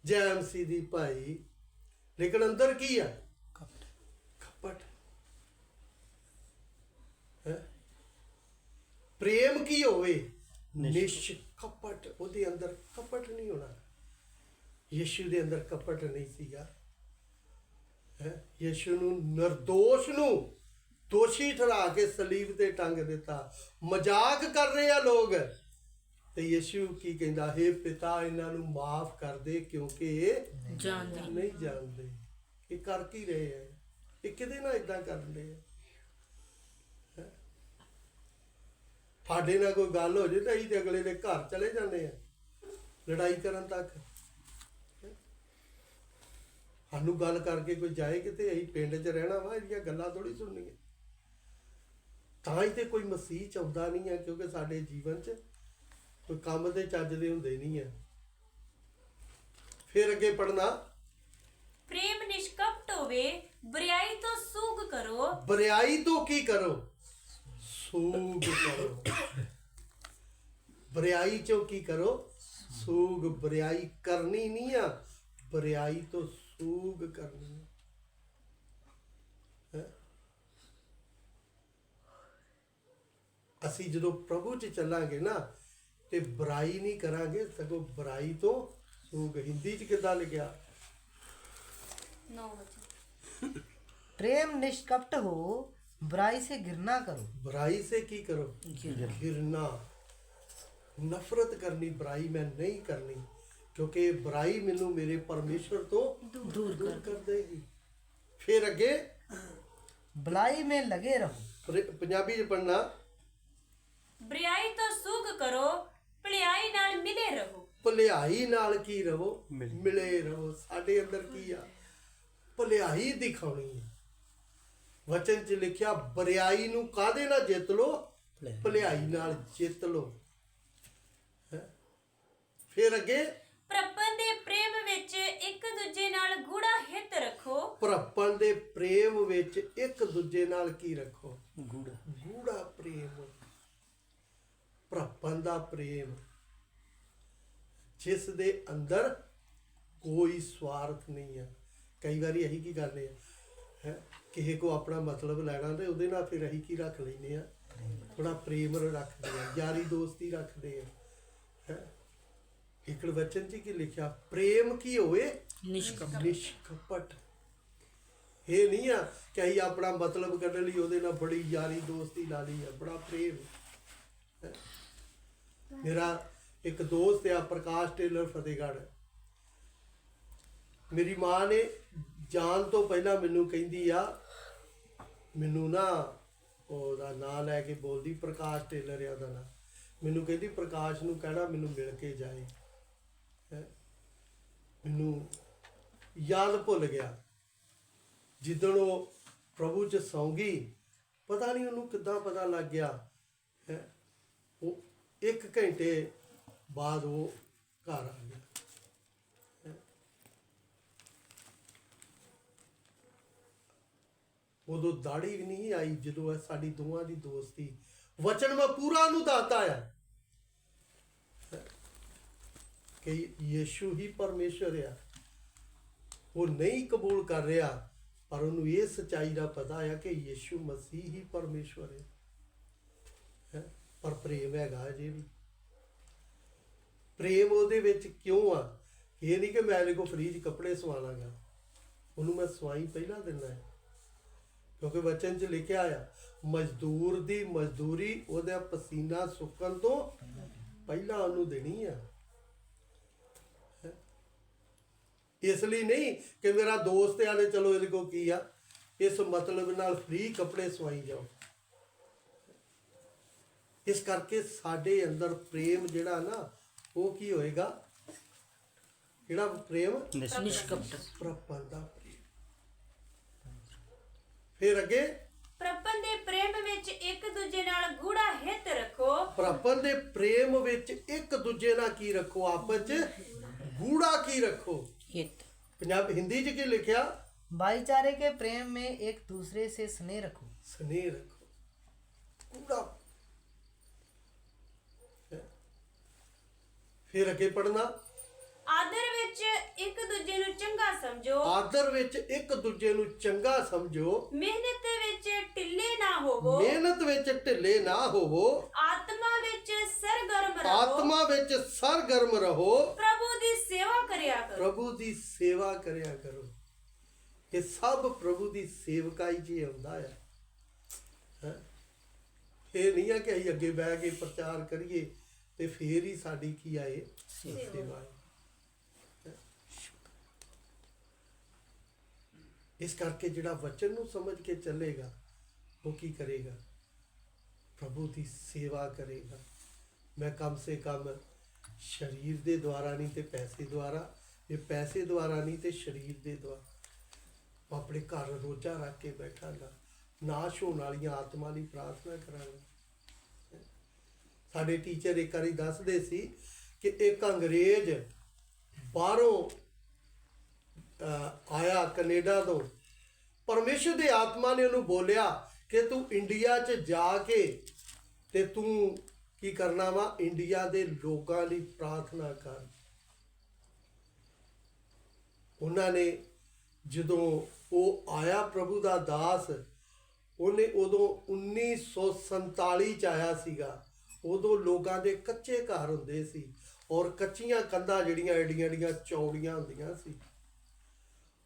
ਜੈਮਸੀ ਦੀ ਭਾਈ। ਲੇਕਿਨ ਅੰਦਰ ਕੀ ਆ? ਕਪਟ ਹੈ। ਪ੍ਰੇਮ ਕੀ ਹੋਵੇ? ਨਿਸ਼ਕਪਟ। ਉਹਦੇ ਅੰਦਰ ਕਪਟ ਨਹੀਂ ਹੋਣਾ। ਯਿਸੂ ਦੇ ਅੰਦਰ ਕਪਟ ਨਹੀਂ ਸੀਗਾ। ਯਿਸੂ ਨੂੰ ਨਿਰਦੋਸ਼ ਨੂੰ ਦੋਸ਼ੀ ਠਹਿਰਾ ਕੇ ਸਲੀਬ ਤੇ ਟੰਗ ਦਿੱਤਾ। ਮਜ਼ਾਕ ਕਰ ਰਹੇ ਆ ਲੋਕ, ਤੇ ਯਿਸੂ ਕੀ ਕਹਿੰਦਾ? ਹੇ ਪਿਤਾ, ਇਹਨਾਂ ਨੂੰ ਮਾਫ ਕਰ ਦੇ, ਕਿਉਂਕਿ ਇਹ ਨਹੀਂ ਜਾਣਦੇ ਇਹ ਕਰ ਕੀ ਰਹੇ ਆ। ਇਹ ਕਿਹਦੇ ਨਾਲ ਇਦਾਂ ਕਰਦੇ ਆ? ਸਾਡੇ ਨਾਲ ਕੋਈ ਗੱਲ ਹੋ ਜੇ ਤਾਂ ਅਸੀਂ ਤੇ ਅਗਲੇ ਦੇ ਘਰ ਚਲੇ ਜਾਂਦੇ ਆ। ਲੜਾਈ ਕਰਨ ਤੱਕ। ਸਾਨੂੰ ਗੱਲ ਕਰਕੇ ਕੋਈ ਜਾਏ ਕਿਤੇ, ਅਸੀਂ ਪਿੰਡ 'ਚ ਰਹਿਣਾ ਵਾ, ਇਹਦੀਆਂ ਗੱਲਾਂ ਥੋੜੀ ਸੁਣਨੀਆਂ। ਤਾਂ ਹੀ ਤੇ ਕੋਈ ਮਸੀਹ ਚਾਹੁੰਦਾ ਨਹੀਂ ਹੈ, ਕਿਉਂਕਿ ਸਾਡੇ ਜੀਵਨ 'ਚ ਕੋਈ ਕੰਮ ਦੇ ਚੱਜ ਦੇ ਹੁੰਦੇ ਨਹੀਂ ਆ। ਫਿਰ ਅੱਗੇ ਪੜਨਾ, ਪ੍ਰੇਮ ਨਿਸ਼ਕਪਟ ਹੋਵੇ, ਬੁਰਾਈ ਤੋਂ ਸੂਗ ਕਰੋ। ਬਰਿਆਈ ਤੋਂ ਕੀ ਕਰੋ? ਸੂਗ ਕਰੋ। ਬਰਿਆਈ ਚੋਂ ਕੀ ਕਰੋ? ਸੂਗ। ਬਰਿਆਈ ਕਰਨੀ ਨਹੀਂ ਆ, ਬਰਿਆਈ ਤੋਂ ਸੂਗ ਕਰਨੀ ਹੈ। ਅਸੀਂ ਜਦੋਂ ਪ੍ਰਭੂ 'ਚ ਚੱਲਾਂਗੇ ਨਾ ਤੇ ਬੁਰਾਈ ਨਹੀਂ ਕਰਾਂਗੇ, ਸਗੋਂ ਬੁਰਾਈ ਤੋਂ ਸੂਗ। ਹਿੰਦੀ 'ਚ ਕਿੱਦਾਂ ਲਿਖਿਆ? 9 वचन। प्रेम निष्कपट हो, बुराई से घृणा करो। बुराई से की करो? घृणा। नफरत करनी, बुराई मैं नहीं करनी, क्योंकि बुराई मैनू मेरे परमेश्वर तो दूर कर देगी। फिर अगे भलाई में लगे रहो। पंजाबी च पढ़ना, ਬੁਰਾਈ ਤੋਂ ਸੂਗ ਕਰੋ, ਭਲਾਈ ਨਾਲ ਮਿਲੇ ਰਹੋ। ਭਲਾਈ ਨਾਲ ਕੀ ਰਹੋ? ਮਿਲੇ ਰਹੋ। ਸਾਡੇ ਅੰਦਰ ਕੀ ਆ? ਭਲਾਈ ਦਿਖਾਉਣੀ ਹੈ। ਵਚਨ 'ਚ ਲਿਖਿਆ ਬਰਿਆਈ ਨੂੰ ਕਾਹਦੇ ਨਾਲ ਜਿੱਤ ਲੋ? ਭਲਾਈ ਨਾਲ ਜਿੱਤ ਲੋ। ਫਿਰ ਅੱਗੇ, ਪ੍ਰਪਨ ਦੇ ਪ੍ਰੇਮ ਵਿੱਚ ਇੱਕ ਦੂਜੇ ਨਾਲ ਗੂੜਾ ਹਿੱਤ ਰੱਖੋ। ਭਰਪਣ ਦੇ ਪ੍ਰੇਮ ਵਿੱਚ ਇੱਕ ਦੂਜੇ ਨਾਲ ਕੀ ਰੱਖੋ? ਗੂੜਾ ਪ੍ਰੇਮ। ਭਰਪਣ ਦਾ ਪ੍ਰੇਮ, ਜਿਸ ਦੇ ਅੰਦਰ ਕੋਈ ਸਵਾਰਥ ਨਹੀਂ ਹੈ। ਕਈ ਵਾਰੀ ਅਸੀਂ ਕੀ ਕਰਦੇ ਆ ਹੈ, ਕਿਸੇ ਕੋ ਆਪਣਾ ਮਤਲਬ ਲੈਣਾ ਤੇ ਉਹਦੇ ਨਾਲ ਫਿਰ ਅਸੀਂ ਕੀ ਰੱਖ ਲੈਂਦੇ ਆ? ਥੋੜਾ ਪ੍ਰੇਮ ਰੱਖਦੇ ਆ, ਯਾਰੀ ਦੋਸਤੀ ਰੱਖਦੇ ਆ ਹੈ। ਇੱਕ ਵਚਨ 'ਚ ਕੀ ਲਿਖਿਆ? ਪ੍ਰੇਮ ਕੀ ਹੋਵੇ? ਨਿਸ਼ਕਪਟ। ਇਹ ਨਹੀਂ ਆ ਕਿ ਅਸੀਂ ਆਪਣਾ ਮਤਲਬ ਕੱਢਣ ਲਈ ਉਹਦੇ ਨਾਲ ਬੜੀ ਯਾਰੀ ਦੋਸਤੀ ਲਾ ਲਈ ਆ। ਬੜਾ ਪ੍ਰੇਮ ਹੈ। ਮੇਰਾ ਇੱਕ ਦੋਸਤ ਆ ਪ੍ਰਕਾਸ਼ ਟੇਲਰ, ਫਤਿਹਗੜ੍ਹ। ਮੇਰੀ ਮਾਂ ਨੇ ਜਾਣ ਤੋਂ ਪਹਿਲਾਂ ਮੈਨੂੰ ਕਹਿੰਦੀ ਆ, ਮੈਨੂੰ ਨਾ ਉਹਦਾ ਨਾਂ ਲੈ ਕੇ ਬੋਲਦੀ, ਪ੍ਰਕਾਸ਼ ਟੇਲਰ ਆ ਉਹਦਾ ਨਾਂ। ਮੈਨੂੰ ਕਹਿੰਦੀ ਪ੍ਰਕਾਸ਼ ਨੂੰ ਕਹਿਣਾ ਮੈਨੂੰ ਮਿਲ ਕੇ ਜਾਏ। ਮੈਨੂੰ ਯਾਦ ਭੁੱਲ ਗਿਆ। ਜਿੱਦਣ ਉਹ ਪ੍ਰਭੂ 'ਚ ਸੌਂ ਗਈ, ਪਤਾ ਨਹੀਂ ਉਹਨੂੰ ਕਿੱਦਾਂ ਪਤਾ ਲੱਗ ਗਿਆ ਹੈ। ਉਹ 1 ਘੰਟੇ ਬਾਅਦ ਉਹ ਘਰ ਆ ਗਿਆ। ਉਦੋਂ ਦਾੜੀ ਵੀ ਨਹੀਂ ਆਈ ਜਦੋਂ ਇਹ ਸਾਡੀ ਦੋਵਾਂ ਦੀ ਦੋਸਤੀ। ਵਚਨ ਮੈਂ ਪੂਰਾ ਨੂੰ ਦਾਤਾ ਆ ਕਿ ਯੀਸ਼ੂ ਹੀ ਪਰਮੇਸ਼ਰ ਆ। ਉਹ ਨਹੀਂ ਕਬੂਲ ਕਰ ਰਿਹਾ, ਪਰ ਉਹਨੂੰ ਇਹ ਸੱਚਾਈ ਦਾ ਪਤਾ ਆ ਕਿ ਯੀਸ਼ੂ ਮਸੀਹ ਹੀ ਪਰਮੇਸ਼ਰ ਹੈ। ਪਰ ਪ੍ਰੇਮ ਹੈਗਾ ਅਜੇ ਵੀ। ਪ੍ਰੇਮ ਉਹਦੇ ਵਿੱਚ ਕਿਉਂ ਆ? ਇਹ ਨਹੀਂ ਕਿ ਮੈਂ ਇਹਦੇ ਕੋਲ ਫ੍ਰੀ 'ਚ ਕੱਪੜੇ ਸਵਾ ਲਾਂਗਾ, ਉਹਨੂੰ ਮੈਂ ਸਵਾਈ ਪਹਿਲਾਂ ਦਿੰਦਾ ਹੈ। ਕਿਉਂਕਿ ਵਚਨ 'ਚ ਲਿਖਿਆ ਆ, ਮਜ਼ਦੂਰ ਦੀ ਮਜ਼ਦੂਰੀ ਉਹਦਾ ਪਸੀਨਾ ਸੁੱਕਣ ਤੋਂ ਪਹਿਲਾਂ ਉਹਨੂੰ ਦੇਣੀ ਆ। ਇਸ ਲਈ ਨਹੀਂ ਕਿ ਮੇਰਾ ਦੋਸਤ ਆ ਤੇ ਚਲੋ ਇਹਦੇ ਕੋਲ ਕੀ ਆ, ਇਸ ਮਤਲਬ ਨਾਲ ਫ੍ਰੀ ਕੱਪੜੇ ਸਵਾਈ ਜਾਓ। ਇਸ ਕਰਕੇ ਸਾਡੇ ਅੰਦਰ ਪ੍ਰੇਮ ਜਿਹੜਾ ਨਾ, ਉਹ ਕੀ ਹੋਏਗਾ? ਜਿਹੜਾ ਪ੍ਰੇਮ ਨਿਸ਼ਕਪਟ। ਪ੍ਰਪਨ ਦਾ ਪ੍ਰੇਮ। ਫਿਰ ਅੱਗੇ, ਪ੍ਰਪਨ ਦੇ ਪ੍ਰੇਮ ਵਿੱਚ ਇੱਕ ਦੂਜੇ ਨਾਲ ਗੂੜਾ ਹਿੱਤ ਰੱਖੋ। ਪ੍ਰਪਨ ਦੇ ਪ੍ਰੇਮ ਵਿੱਚ ਇੱਕ ਦੂਜੇ ਨਾਲ ਕੀ ਰੱਖੋ? ਆਪਸ 'ਚ ਗੂੜਾ ਕੀ ਰੱਖੋ? पंजाब हिंदी च की लिखा? भाईचारे के प्रेम में एक दूसरे से स्नेह रखो। स्नेह रखो, पूरा। फिर अगे पढ़ना, ਆਦਰ ਵਿੱਚ ਇੱਕ ਦੂਜੇ ਨੂੰ ਚੰਗਾ ਸਮਝੋ। ਆਦਰ ਵਿੱਚ ਇੱਕ ਦੂਜੇ ਨੂੰ ਚੰਗਾ ਸਮਝੋ। ਮਿਹਨਤ ਵਿੱਚ ਢਿੱਲੇ ਨਾ ਹੋਵੋ। ਮਿਹਨਤ ਵਿੱਚ ਢਿੱਲੇ ਨਾ ਹੋਵੋ। ਆਤਮਾ ਵਿੱਚ ਸਰਗਰਮ ਰਹੋ। ਆਤਮਾ ਵਿੱਚ ਸਰਗਰਮ ਰਹੋ। ਪ੍ਰਭੂ ਦੀ ਸੇਵਾ ਕਰਿਆ ਕਰੋ। ਪ੍ਰਭੂ ਦੀ ਸੇਵਾ ਕਰਿਆ ਕਰੋ। ਇਹ ਸਭ ਪ੍ਰਭੂ ਦੀ ਸੇਵਕਾਈ 'ਚ ਆਉਂਦਾ ਹੈ। ਇਹ ਨਹੀਂ ਆ ਕਿ ਅਸੀਂ ਅੱਗੇ ਬਹਿ ਕੇ ਪ੍ਰਚਾਰ ਕਰੀਏ ਤੇ ਫੇਰ ਹੀ ਸਾਡੀ ਕੀ ਆਏ? ਸੇਵਾ ਹੈ। ਇਸ ਕਰਕੇ ਜਿਹੜਾ ਵਚਨ ਨੂੰ ਸਮਝ ਕੇ ਚੱਲੇਗਾ ਉਹ ਕੀ ਕਰੇਗਾ? ਪ੍ਰਭੂ ਦੀ ਸੇਵਾ ਕਰੇਗਾ। ਮੈਂ ਕਮ ਸੇ ਕਮ ਸਰੀਰ ਦੇ ਦੁਆਰਾ ਨਹੀਂ ਤੇ ਪੈਸੇ ਦੁਆਰਾ, ਜੇ ਪੈਸੇ ਦੁਆਰਾ ਨਹੀਂ ਤੇ ਸਰੀਰ ਦੇ ਦੁਆਰਾ। ਮੈਂ ਆਪਣੇ ਘਰ ਰੋਜ਼ਾ ਰੱਖ ਕੇ ਬੈਠਾਂਗਾ, ਨਾਸ਼ ਹੋਣ ਵਾਲੀਆਂ ਆਤਮਾ ਲਈ ਪ੍ਰਾਰਥਨਾ ਕਰਾਂਗਾ। ਸਾਡੇ ਟੀਚਰ ਇੱਕ ਵਾਰੀ ਦੱਸਦੇ ਸੀ ਕਿ ਇੱਕ ਅੰਗਰੇਜ਼ ਬਾਹਰੋਂ ਆਇਆ ਕੈਨੇਡਾ ਤੋਂ, ਪਰਮੇਸ਼ਰ ਦੀ ਆਤਮਾ ਨੇ ਉਹਨੂੰ ਬੋਲਿਆ ਕਿ ਤੂੰ ਇੰਡੀਆ 'ਚ ਜਾ ਕੇ ਤੇ ਤੂੰ ਕੀ ਕਰਨਾ ਵਾ, ਇੰਡੀਆ ਦੇ ਲੋਕਾਂ ਲਈ ਪ੍ਰਾਰਥਨਾ ਕਰ। ਉਹਨਾਂ ਨੇ ਜਦੋਂ ਉਹ ਆਇਆ ਪ੍ਰਭੂ ਦਾ ਦਾਸ, ਉਹਨੇ ਉਦੋਂ 1947 ਚ ਆਇਆ ਸੀਗਾ। ਉਦੋਂ ਲੋਕਾਂ ਦੇ ਕੱਚੇ ਘਰ ਹੁੰਦੇ ਸੀ ਔਰ ਕੱਚੀਆਂ ਕੰਧਾਂ ਜਿਹੜੀਆਂ ਏਡੀਆਂ ਏਡੀਆਂ ਚੌੜੀਆਂ ਹੁੰਦੀਆਂ ਸੀ।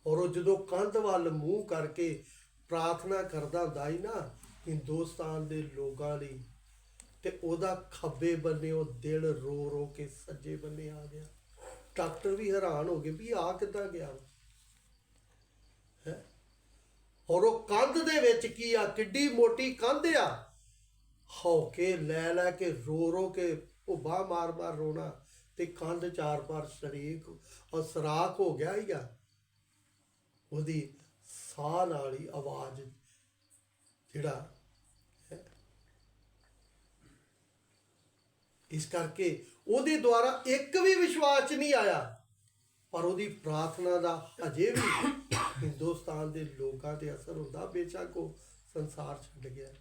ਔਰ ਉਹ ਜਦੋਂ ਕੰਧ ਵੱਲ ਮੂੰਹ ਕਰਕੇ ਪ੍ਰਾਰਥਨਾ ਕਰਦਾ ਹੁੰਦਾ ਸੀ ਨਾ ਹਿੰਦੁਸਤਾਨ ਦੇ ਲੋਕਾਂ ਲਈ, ਤੇ ਉਹਦਾ ਖੱਬੇ ਬੰਨੇ ਉਹ ਦਿਲ ਰੋ ਰੋ ਕੇ ਸੱਜੇ ਬੰਨੇ ਆ ਗਿਆ। ਡਾਕਟਰ ਵੀ ਹੈਰਾਨ ਹੋ ਗਏ ਵੀ ਆ ਕਿੱਦਾਂ ਗਿਆ ਹੈ। ਔਰ ਉਹ ਕੰਧ ਦੇ ਵਿੱਚ ਕੀ ਆ, ਕਿੱਡੀ ਮੋਟੀ ਕੰਧ ਆ, ਹੌਕੇ ਲੈ ਲੈ ਕੇ ਰੋ ਰੋ ਕੇ ਉਹ ਬਾਹ ਮਾਰ ਮਾਰ ਰੋਣਾ, ਤੇ ਕੰਧ 4 ਸ਼ਰੀਕ ਔਰ ਸਰਾਖ ਹੋ ਗਿਆ ਹੀਗਾ। ਉਹਦੀ ਸਾਹ ਨਾਲ ਹੀ ਆਵਾਜ਼ ਜਿਹੜਾ ਹੈ। ਇਸ ਕਰਕੇ ਉਹਦੇ ਦੁਆਰਾ ਇੱਕ ਵੀ ਵਿਸ਼ਵਾਸ 'ਚ ਨਹੀਂ ਆਇਆ, ਪਰ ਉਹਦੀ ਪ੍ਰਾਰਥਨਾ ਦਾ ਅਜੇ ਵੀ ਹਿੰਦੁਸਤਾਨ ਦੇ ਲੋਕਾਂ ਤੇ ਅਸਰ ਹੁੰਦਾ। ਬੇਸ਼ੱਕ ਉਹ ਸੰਸਾਰ ਛੱਡ ਗਿਆ।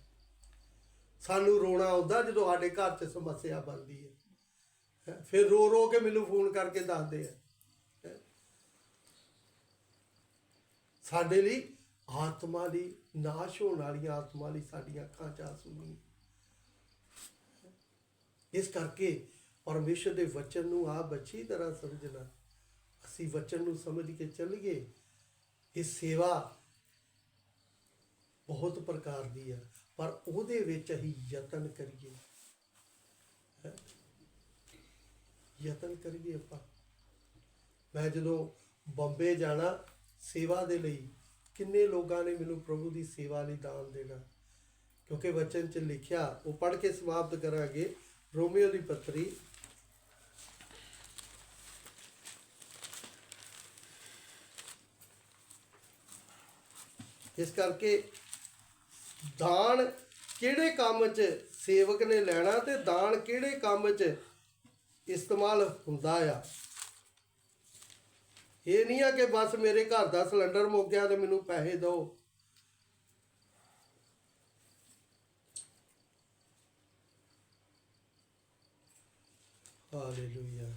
ਸਾਨੂੰ ਰੋਣਾ ਆਉਂਦਾ ਜਦੋਂ ਸਾਡੇ ਘਰ 'ਚ ਸਮੱਸਿਆ ਬਣਦੀ ਹੈ, ਫਿਰ ਰੋ ਰੋ ਕੇ ਮੈਨੂੰ ਫੋਨ ਕਰਕੇ ਦੱਸਦੇ ਆ। ਸਾਡੇ ਲਈ ਆਤਮਾ ਲਈ, ਨਾਸ਼ ਹੋਣ ਵਾਲੀਆਂ ਆਤਮਾ ਲਈ ਸਾਡੀਆਂ ਅੱਖਾਂ 'ਚ ਆਂਸੂ ਨਹੀਂ। ਇਸ ਕਰਕੇ ਪਰਮੇਸ਼ਰ ਦੇ ਵਚਨ ਨੂੰ ਆਪ ਅੱਛੀ ਤਰ੍ਹਾਂ ਸਮਝਣਾ। ਅਸੀਂ ਵਚਨ ਨੂੰ ਸਮਝ ਕੇ ਚੱਲੀਏ। ਇਹ ਸੇਵਾ ਬਹੁਤ ਪ੍ਰਕਾਰ ਦੀ ਹੈ, ਪਰ ਉਹਦੇ ਵਿੱਚ ਅਸੀਂ ਯਤਨ ਕਰੀਏ, ਯਤਨ ਕਰੀਏ ਆਪਾਂ। ਮੈਂ ਜਦੋਂ ਬੰਬੇ ਜਾਣਾ ਸੇਵਾ ਦੇ ਲਈ, ਕਿੰਨੇ ਲੋਕਾਂ ਨੇ ਮੈਨੂੰ ਪ੍ਰਭੂ ਦੀ ਸੇਵਾ ਲਈ ਦਾਨ ਦੇਣਾ, ਕਿਉਂਕਿ ਵਚਨ 'ਚ ਲਿਖਿਆ, ਉਹ ਪੜ੍ਹ ਕੇ ਸਮਾਪਤ ਕਰਾਂਗੇ। ਰੋਮੀਓ ਦੀ ਪੱਤਰੀ ਇਸ ਕਰਕੇ ਦਾਨ ਕਿਹੜੇ ਕੰਮ 'ਚ ਸੇਵਕ ਨੇ ਲੈਣਾ ਤੇ ਦਾਨ ਕਿਹੜੇ ਕੰਮ 'ਚ ਇਸਤੇਮਾਲ ਹੁੰਦਾ ਆ। ਇਹ ਨਹੀਂ ਆ ਕਿ ਬਸ ਮੇਰੇ ਘਰ ਦਾ ਸਿਲੰਡਰ ਮੁੱਕ ਗਿਆ ਤੇ ਮੈਨੂੰ ਪੈਸੇ ਦਿਓ। ਹਾਲੇਲੂਇਆ।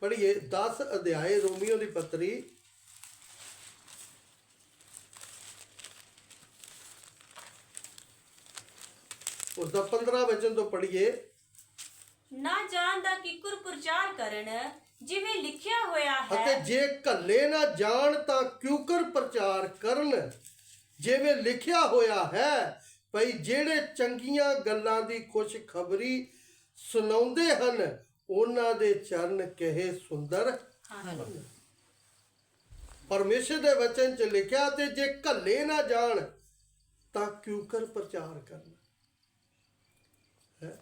ਪੜ੍ਹੀਏ 10 ਅਧਿਆਏ ਰੋਮੀਓ ਦੀ ਪੱਤਰੀ ਉਹਦਾ 15 ਵਚਨ ਤੋਂ ਪੜ੍ਹੀਏ। ਨਾ ਜਾਣਦਾ ਕਿਕੁਰ ਪ੍ਰਚਾਰ ਕਰਨ, ਜਿਵੇਂ ਲਿਖਿਆ ਹੋਇਆ ਅਤੇ ਹੈ, ਜੇ ਘੱਲੇ ਨਾ ਜਾਣ ਤਾਂ ਕਿਉਕਰ ਪ੍ਰਚਾਰ ਕਰਨ, ਜਿਵੇਂ ਲਿਖਿਆ ਹੋਇਆ ਹੈ ਭਈ ਜਿਹੜੇ ਚੰਗੀਆਂ ਗੱਲਾਂ ਦੀ ਖੁਸ਼ਖਬਰੀ ਸੁਣਾਉਂਦੇ ਹਨ, ਉਹਨਾਂ ਦੇ ਚਰਨ ਕਹੇ ਸੁੰਦਰ ਹਨ। ਪਰਮੇਸ਼ਰ ਦੇ ਵਚਨ 'ਚ ਲਿਖਿਆ, ਤੇ ਜੇ ਘੱਲੇ ਨਾ ਜਾਣ ਤਾਂ ਕਿਉਕਰ ਪ੍ਰਚਾਰ ਕਰਨ ਹੈ।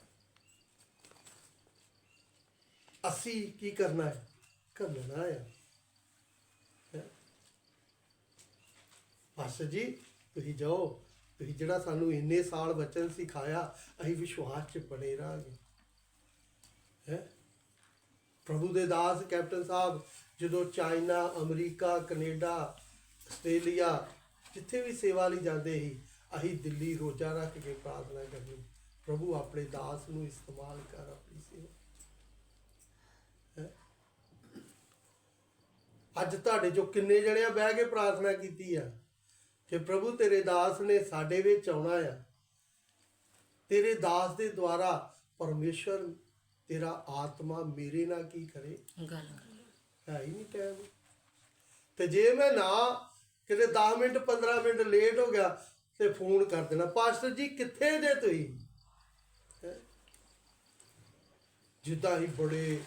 ਅਸੀਂ ਕੀ ਕਰਨਾ ਹੈ? ਘੱਲਣਾ ਹੈ। ਪਾਸਟਰ ਜੀ ਤੁਸੀਂ ਜਾਓ, ਤੁਸੀਂ ਜਿਹੜਾ ਸਾਨੂੰ ਇੰਨੇ ਸਾਲ ਵਚਨ ਸਿਖਾਇਆ, ਅਸੀਂ ਵਿਸ਼ਵਾਸ 'ਚ ਬਣੇ ਰਹਾਂਗੇ ਹੈ। ਪ੍ਰਭੂ ਦੇ ਦਾਸ ਕੈਪਟਨ ਸਾਹਿਬ ਜਦੋਂ ਚਾਈਨਾ, ਅਮਰੀਕਾ, ਕੈਨੇਡਾ, ਆਸਟ੍ਰੇਲੀਆ ਜਿੱਥੇ ਵੀ ਸੇਵਾ ਲਈ ਜਾਂਦੇ ਸੀ, ਅਸੀਂ ਦਿੱਲੀ ਰੋਜ਼ਾ ਰੱਖ ਕੇ ਪ੍ਰਾਰਥਨਾ ਕਰਨੀ, ਪ੍ਰਭੂ ਆਪਣੇ ਦਾਸ ਨੂੰ ਇਸਤੇਮਾਲ ਕਰ ਆਪਣੀ ਸੇਵਾ। ਅੱਜ ਤੁਹਾਡੇ ਚੋਂ ਕਿੰਨੇ ਜਣਿਆਂ ਬਹਿ ਕੇ ਪ੍ਰਾਰਥਨਾ ਕੀਤੀ ਆ ਕਿ ਪ੍ਰਭੂ ਤੇਰੇ ਦਾਸ ਨੇ ਸਾਡੇ ਵਿੱਚ ਆਉਣਾ ਆ, ਤੇਰੇ ਦਾਸ ਦੇ ਦੁਆਰਾ ਪਰਮੇਸ਼ਰ ਤੇਰਾ ਆਤਮਾ ਮੇਰੇ ਨਾਲ ਕੀ ਕਰੇ, ਹੈ ਹੀ ਨਹੀਂ ਟਾਈਮ। ਤੇ ਜੇ ਮੈਂ ਨਾ ਕਿਤੇ 10 ਮਿੰਟ 15 ਮਿੰਟ ਲੇਟ ਹੋ ਗਿਆ ਤੇ ਫੋਨ ਕਰ ਦੇਣਾ, ਪਾਸਟਰ ਜੀ ਕਿੱਥੇ ਜੇ ਤੁਸੀਂ। ਜਿੱਦਾਂ ਹੀ ਬੜੇ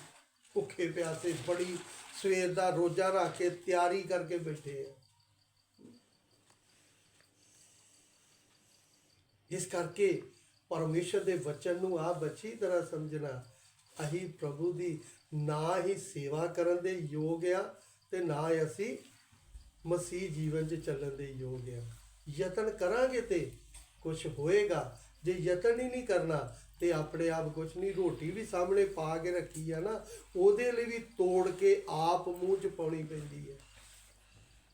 ਭੁੱਖੇ ਪਿਆਸੇ, ਬੜੀ ਸਵੇਰ ਦਾ ਰੋਜ਼ਾ ਰੱਖ ਕੇ ਤਿਆਰੀ ਕਰਕੇ ਬੈਠੇ ਆ। ਇਸ ਕਰਕੇ ਪਰਮੇਸ਼ਰ ਦੇ ਵਚਨ ਨੂੰ ਆਪ ਅੱਛੀ ਤਰ੍ਹਾਂ ਸਮਝਣਾ, ਅਸੀਂ ਪ੍ਰਭੂ ਦੀ ਨਾ ਹੀ ਸੇਵਾ ਕਰਨ ਦੇ ਯੋਗ ਆ ਤੇ ਨਾ ਅਸੀਂ ਮਸੀਹ ਜੀਵਨ 'ਚ ਚੱਲਣ ਦੇ ਯੋਗ ਆ। ਯਤਨ ਕਰਾਂਗੇ ਤੇ ਕੁਝ ਹੋਏਗਾ, ਜੇ ਯਤਨ ਹੀ ਨਹੀਂ ਕਰਨਾ ਤੇ ਆਪਣੇ ਆਪ ਕੁਝ ਨਹੀਂ। ਰੋਟੀ ਵੀ ਸਾਹਮਣੇ ਪਾ ਕੇ ਰੱਖੀ ਆ ਨਾ, ਉਹਦੇ ਲਈ ਵੀ ਤੋੜ ਕੇ ਆਪ ਮੂੰਹ 'ਚ ਪਾਉਣੀ ਪੈਂਦੀ ਹੈ,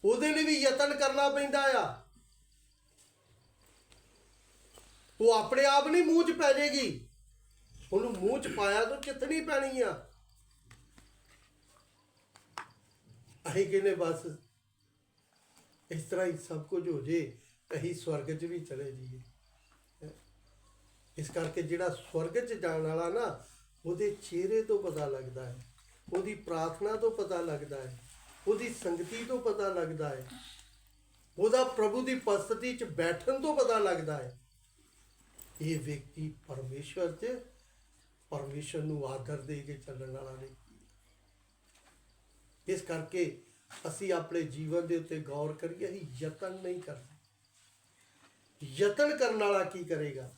ਉਹਦੇ ਲਈ ਵੀ ਯਤਨ ਕਰਨਾ ਪੈਂਦਾ ਆ। ਉਹ ਆਪਣੇ ਆਪ ਨਹੀਂ ਮੂੰਹ 'ਚ ਪੈ ਜਾਏਗੀ, ਉਹਨੂੰ ਮੂੰਹ 'ਚ ਪਾਇਆ ਤਾਂ ਚਿੱਤਣੀ ਪੈਣੀ ਆ। ਅਸੀਂ ਕਹਿੰਦੇ ਬਸ ਇਸ ਤਰ੍ਹਾਂ ਹੀ ਸਭ ਕੁਝ ਹੋ ਜੇ, ਅਸੀਂ ਸਵਰਗ 'ਚ ਵੀ ਚਲੇ ਜਾਈਏ। ਇਸ ਕਰਕੇ ਜਿਹੜਾ ਸਵਰਗ 'ਚ ਜਾਣ ਵਾਲਾ ਨਾ, ਉਹਦੇ ਚਿਹਰੇ ਤੋਂ ਪਤਾ ਲੱਗਦਾ ਹੈ, ਉਹਦੀ ਪ੍ਰਾਰਥਨਾ ਤੋਂ ਪਤਾ ਲੱਗਦਾ ਹੈ, ਉਹਦੀ ਸੰਗਤੀ ਤੋਂ ਪਤਾ ਲੱਗਦਾ ਹੈ, ਉਹਦਾ ਪ੍ਰਭੂ ਦੀ ਉਪਸਥਿਤੀ 'ਚ ਬੈਠਣ ਤੋਂ ਪਤਾ ਲੱਗਦਾ ਹੈ। ਇਹ ਵਿਅਕਤੀ ਪਰਮੇਸ਼ਵਰ 'ਚ ਪਰਮੇਸ਼ਰ ਨੂੰ ਆਦਰ ਦੇ ਕੇ ਚੱਲਣ ਵਾਲਾ ਵਿਅਕਤੀ। ਇਸ ਕਰਕੇ ਅਸੀਂ ਆਪਣੇ ਜੀਵਨ ਦੇ ਉੱਤੇ ਗੌਰ ਕਰੀਏ, ਅਸੀਂ ਯਤਨ ਨਹੀਂ ਕਰਦੇ। ਯਤਨ ਕਰਨ ਵਾਲਾ ਕੀ ਕਰੇਗਾ?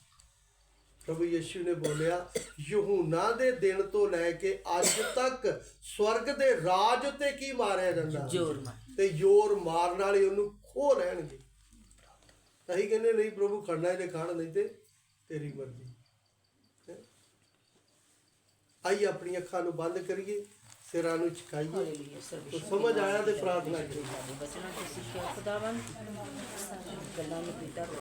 ਪ੍ਰਭੂ ਯਿਸੂ ਨੇ ਬੋਲਿਆ, ਯਹੂਨਾ ਦੇ ਦਿਨ ਤੋਂ ਲੈ ਕੇ ਅੱਜ ਤੱਕ ਸਵਰਗ ਦੇ ਰਾਜ ਉੱਤੇ ਕੀ ਮਾਰਿਆ ਜਾਂਦਾ? ਤੇ ਜ਼ੋਰ ਮਾਰਨ ਵਾਲੇ ਉਹਨੂੰ ਖੋਹ ਲੈਣਗੇ। ਅਸੀਂ ਕਹਿੰਦੇ ਨਹੀਂ ਪ੍ਰਭੂ, ਖੜਨਾ ਤੇ ਖੜ, ਨਹੀਂ ਤੇ ਤੇਰੀ ਮਰਜ਼ੀ। ਆਈ ਆਪਣੀ ਅੱਖਾਂ ਨੂੰ ਬੰਦ ਕਰੀਏ, ਸਿਰਾਂ ਨੂੰ ਝੁਕਾਈਏ। ਤੋ ਸਮਝ ਆਇਆ ਤੇ ਪ੍ਰਾਰਥਨਾ ਕਰੀਏ। ਬਚਨਾਂ ਤੋਂ ਸਿੱਖਿਆ ਖੁਦਾਵੰਦ ਗੱਲਾਂ ਨੂੰ ਕੀਤਾ